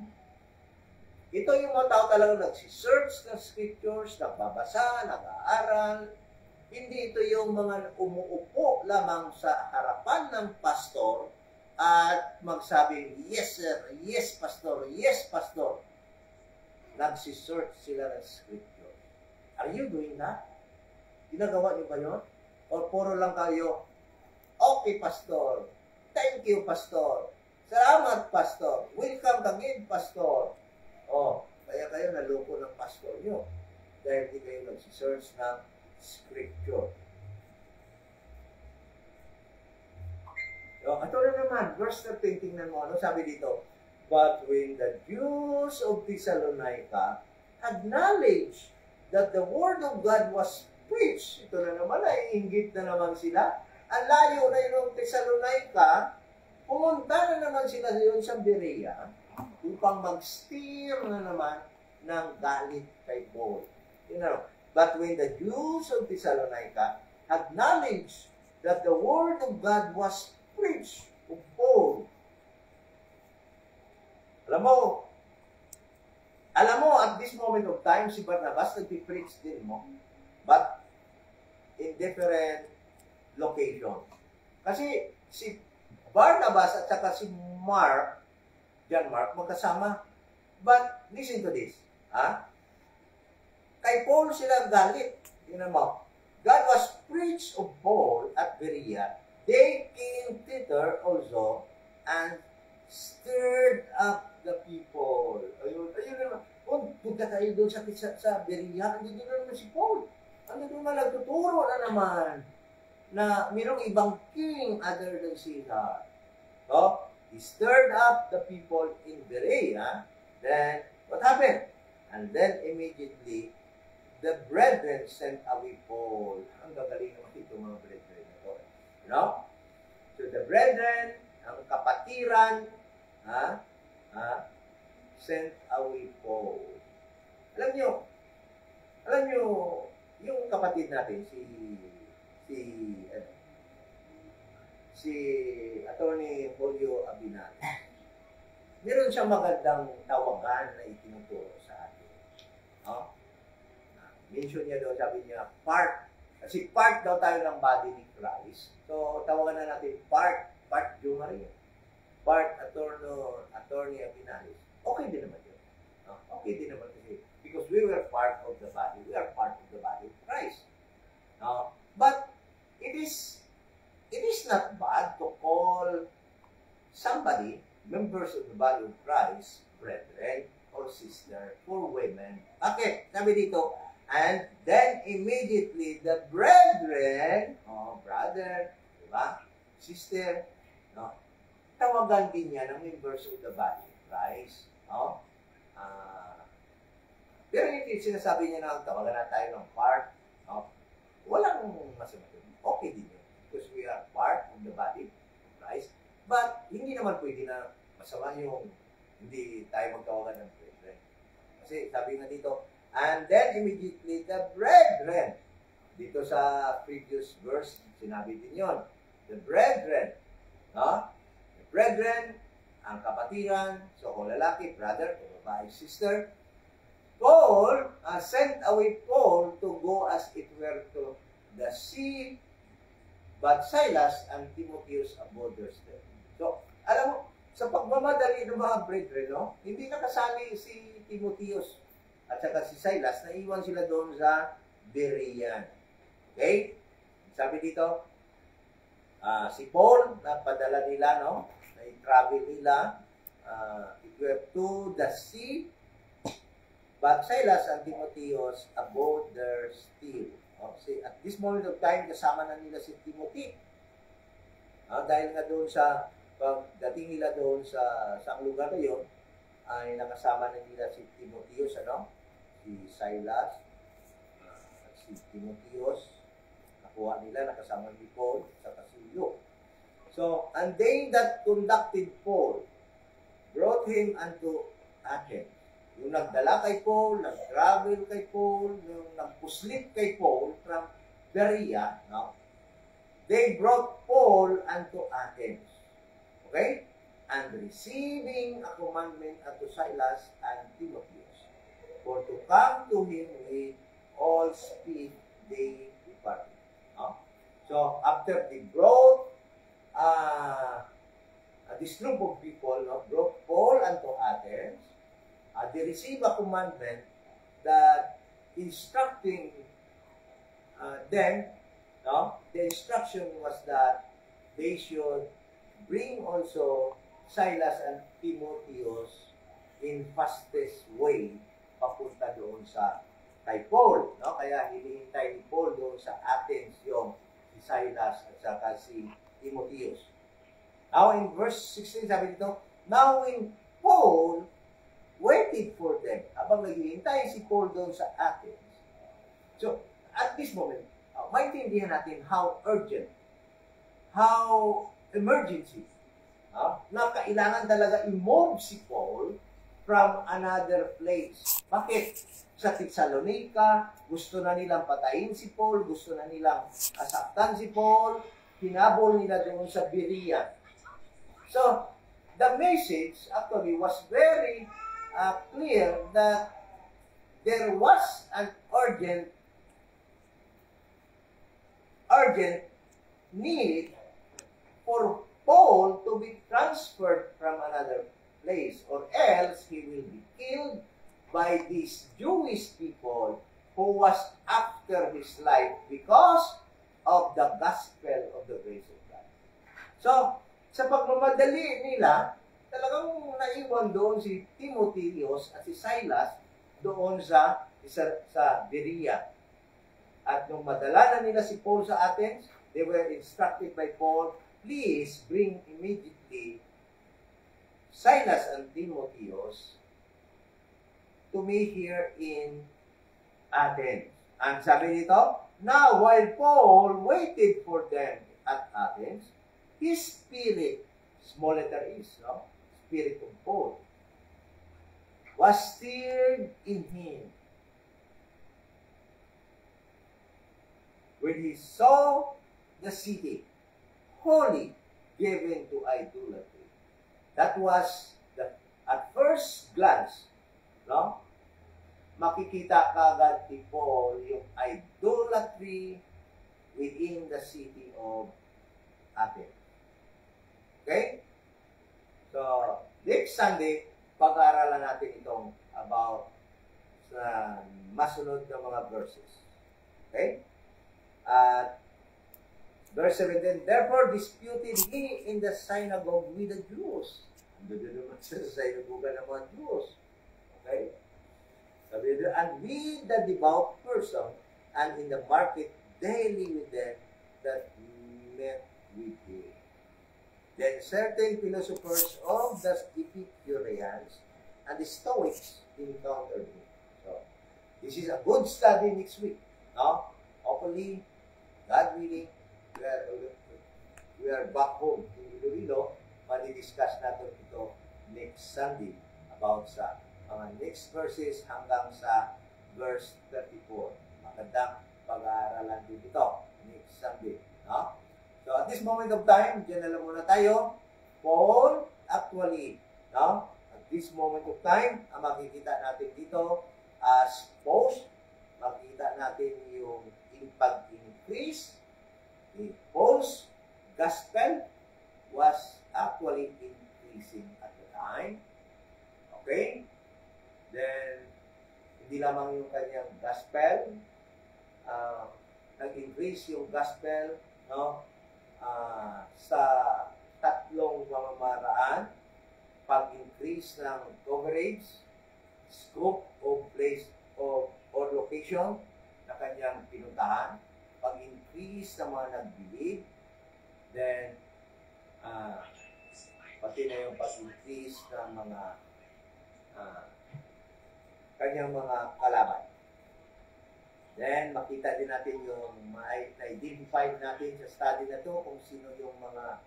Ito yung mga tao talaga nagsisearch ng scriptures, nagbabasa, nag-aaral. Hindi ito yung mga umuupo lamang sa harapan ng pastor at magsabing, yes sir, yes pastor, yes pastor. Nagsisearch sila ng scripture. Are you doing that? Ginagawa niyo ba yun? O puro lang kayo, okay pastor, thank you pastor, salamat pastor, welcome again pastor. Kaya kayo naloko ng pastor nyo dahil di kayo nagsisearch ng scripture. Ito na naman, verse 13, tingnan mo, ano sabi dito? But when the Jews of Thessalonica acknowledged that the word of God was preached, ito na naman, naiinggit na naman sila. Ang layo na yung Thessalonica, pumunta na naman sila yun sa Berea upang mag-steer na naman ng galit kay Paul. You know, but when the Jews of Thessalonica acknowledged that the word of God was preached of Paul, alam mo, at this moment of time, si Barnabas nagpipreach din mo, but in different location. Kasi si Barnabas at saka si John Mark, magkasama. But listen to this. Kay Paul sila galit. Tingnan mo. God was preached of Paul at Berea. They came thither also and stirred up the people. Ayun naman. Punta tayo doon sa Berea. Andun na naman si Paul. Andun naman nagtuturo na naman na mayroong ibang king other than Caesar. He stirred up the people in Berea. Then, what happened? And then, immediately, the brethren sent away Paul. Ang gagaling naman ito mga brethren na ito. You know? So, the brethren, ang kapatiran, sent away Paul. Alam nyo, yung kapatid natin, si Attorney Julio Abinal, meron siyang magandang tawagan na itinuturo sa atin. Mention niya daw, sabi niya, kasi part daw tayo ng body ni Christ. So, tawagan na natin part Jumaria, part Attorney Abinal. Okay din naman yun. Okay din naman kasi, because we were part of the body. We are part of the body of Christ. But, it is not bad to call somebody, members of the body of Christ, brethren or sister or women. Okay, sabi dito, and then immediately the brethren, brother, diba? Sister, tawagan din niya ng members of the body of Christ. Pero hindi sinasabi niya na tawagan na tayo ng part. Walang masama. Okay din yun. Because we are part of the body of Christ. But, hindi naman pwede na masama yung hindi tayo magtawagan ng brethren. Kasi sabi nga dito, and then immediately the brethren. Dito sa previous verse, sinabi din yun. The brethren. The brethren, ang kapatiran, so kung lalaki, brother, kung babae, sister. Paul sent away Paul to go as it were to the sea, but Silas and Timotheus abode there. So, alam mo, sa pagmamadali ng mga brethren, hindi nakasali si Timotheus at saka si Silas, naiwan sila doon sa Berean. Okay? Sabi dito, si Paul, napadala nila, na-travel nila, it were to the sea, but Silas and Timotheus abode there still. At this moment of time, kasama na nila si Timothy. Dahil nga doon sa pagdating nila doon sa ang lugar na yun, ay nakasama na nila si Timotheus, si Silas, si Timotheus, nakuha nila, nakasama ni Paul, sa Luke. So, and they that conducted Paul brought him unto Athens. Yung nagdala kay Paul, nag-travel kay Paul, yung nagpuslit kay Paul from Berea, no? They brought Paul unto Athens. Okay? And receiving a commandment unto Silas and Timotheus, for to come to him with all speed, they departed. No? So, after they brought this group of people, no, brought Paul unto Athens, they received a commandment that instructing them, no, the instruction was that they should bring also Silas and Timotheus in fastest way papunta doon sa kay Paul, no? Kaya hinihintay ni Paul doon sa Athens yung si Silas at saka si Timotheus. Now in verse 16 sabi dito, now when Paul waited for them, habang naghihintay si Paul doon sa Athens. So at this moment, maintindihan natin how urgent, how emergency, na kailangan talaga i-move si Paul from another place. Bakit? Sa Thessalonica, gusto na nilang patayin si Paul, gusto na nilang asaktan si Paul, hinabol nila doon sa Berea. So, the message actually was very clear that there was an urgent need for Paul to be transferred from another place, or else he will be killed by these Jewish people who was after his life because of the gospel of the grace of God. So, sa pagmamadali nila, talagang naiwan doon si Timotheus at si Silas doon sa Berea. At nung madala na nila si Paul sa Athens, they were instructed by Paul, please bring immediately Silas and Timotheus to me here in Athens. And sabi nito, now while Paul waited for them at Athens, his spirit, small letter is, no? Spirit of Paul, was stirred in him when he saw the city wholly given to idolatry. That was at first glance, no? Makikita kagad ni Paul yung idolatry within the city of Athens. Okay? So, next Sunday, pag-aaralan natin itong about sa masunod na mga verses. Okay? At verse 17, therefore disputed he in the synagogue with the Jews. Ando naman sa synagogue ng mga Jews. Okay? Sabi doon, and with the devout person, and in the market daily with them that met with him. Then certain philosophers of the Epicureans and the Stoics encountered him. So, this is a good study next week. No? Hopefully, God willing, we are back home in Iloilo. Madi-discuss natin ito next Sunday about sa mga next verses hanggang sa verse 34. Magandang pag-aaralan din ito next Sunday. No? So, at this moment of time, dyan na lang muna tayo. Paul, actually, no? At this moment of time, ang makikita natin dito as post, makikita natin yung pag-increase. Paul's gospel was actually increasing at the time. Okay? Then, hindi lamang yung kanyang gospel, nag-increase yung gospel, no? Sa tatlong pamamaraan, pag-increase ng coverage, scope of place or location na kanyang pinuntahan, pag-increase ng mga nag-believe, then pati na yung pag-increase ng mga kanyang mga kalaban. Then, makita din natin yung na-identify natin sa study na to kung sino yung mga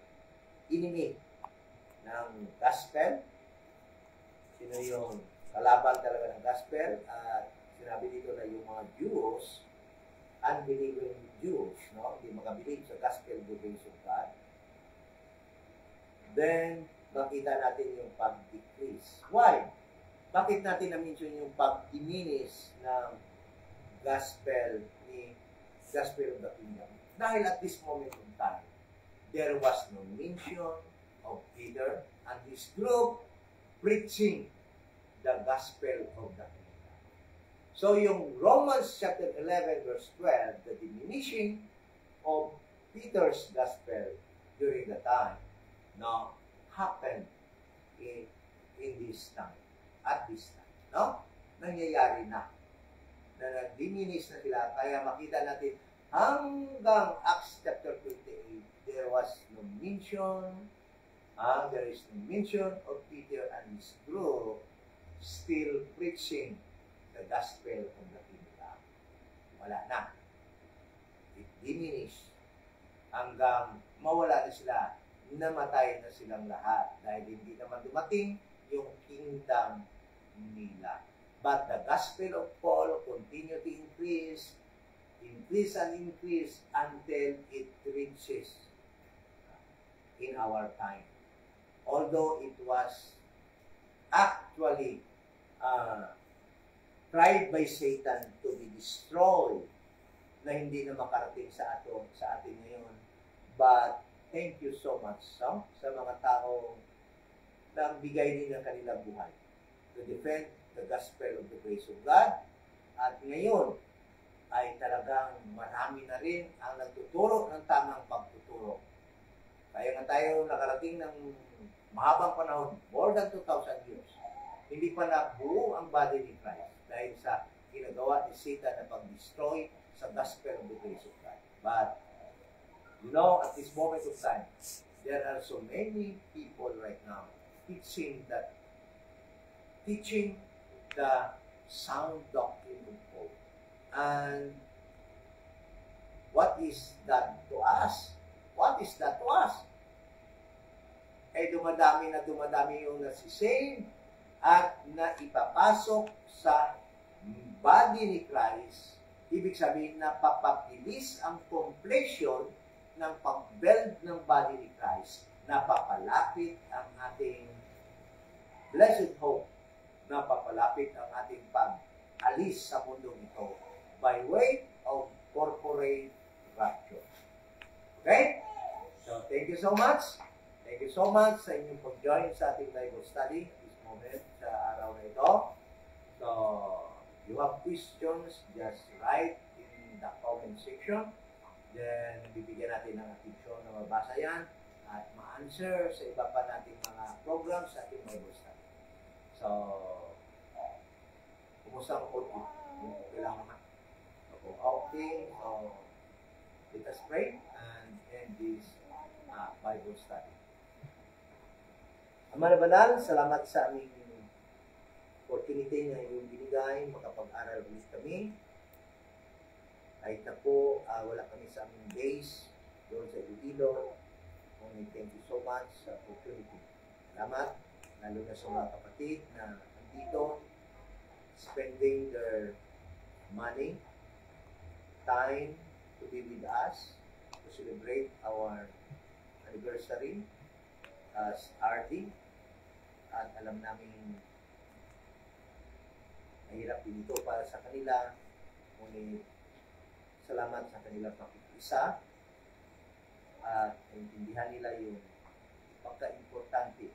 enemy ng gospel, sino yung kalaban talaga ng gospel, at sinabi dito na yung mga Jews, unbelieving Jews, no? Hindi makabilib sa gospel of the grace of God. Then, makita natin yung pag-decrease. Why? Bakit natin na-mention yung pag-diminish ng gospel of the kingdom? Dahil at this moment in time, there was no mention of Peter and his group preaching the gospel of the kingdom. So yung Romans chapter 11 verse 12, the diminishing of Peter's gospel during the time now happened in this time. At this time, no? Nangyayari na nag-diminish na sila. Kaya makita natin hanggang Acts chapter 28, there was no mention, there is no mention of Peter and his group still preaching the gospel of the kingdom. Wala na. It diminished hanggang mawala na sila, namatay na silang lahat dahil hindi naman dumating yung kingdom nila. But the gospel of Paul continued to increase and increase until it reaches in our time. Although it was actually tried by Satan to be destroyed, na hindi na makarating sa atin ngayon. But thank you so much sa mga taong nagbigay din ng kanilang buhay to defend the gospel of the grace of God. At ngayon ay talagang marami na rin ang nagtuturo ng tamang pagtuturo. Kaya nga tayo nakarating ng mahabang panahon, more than 2,000 years. Hindi pa nabuo ang body ni Christ dahil sa ginagawa ni Satan na pag-destroy sa gospel of the grace of God. But, you know, at this moment of time, there are so many people right now teaching the sound doctrine of Paul. And what is that to us? What is that to us? Eh, dumadami yung nasisave at naipapasok sa body ni Christ. Ibig sabihin na papabilis ang completion ng pag-build ng body ni Christ, na papalapit ang ating blessed hope, na papalapit ang ating pag-alis sa mundong ito by way of corporate rapture. Okay? So, thank you so much. Thank you so much sa inyong pag-join sa ating Bible study at this moment sa araw na ito. So, you have questions, just write in the comment section. Then, bibigyan natin ng atensyon na mabasa yan at ma-answer sa iba pa nating mga programs sa ating Bible study. So, kumusta ang audio? Kailangan naman. Okay, so let us pray and end this Bible study. Ama na banal, salamat sa aming opportunity na iyong binigay, makapag-aral ulit kami. Kahit na po, wala kami sa aming base doon sa Iloilo. Only thank you so much sa opportunity. Salamat, lalo na sa mga kapatid na nandito, spending their money, time to be with us, to celebrate our anniversary as RD. At alam namin, mahirap din ito para sa kanila. Ngunit, salamat sa kanilang pakikisa at intindihan nila yung pagka-importante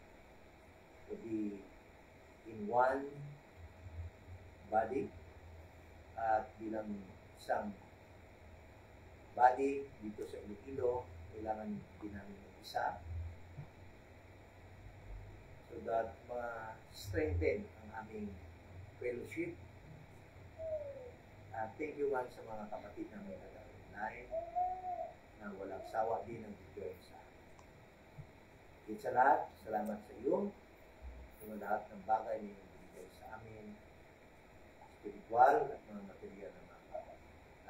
to be in one body at bilang isang body dito sa Iloilo, kailangan din namin isa so that ma-strengthen ang aming fellowship. Thank you man sa mga kapatid na may nag-online na walang sawa din ang join sa akin. Higit sa lahat, salamat sa iyo sa lahat ng bagay na binigay sa amin, spiritual at mga material na mga bagay.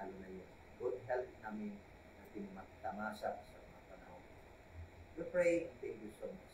lalo na yung good health namin na tinamasa sa mga panahon. We pray and thank you so much.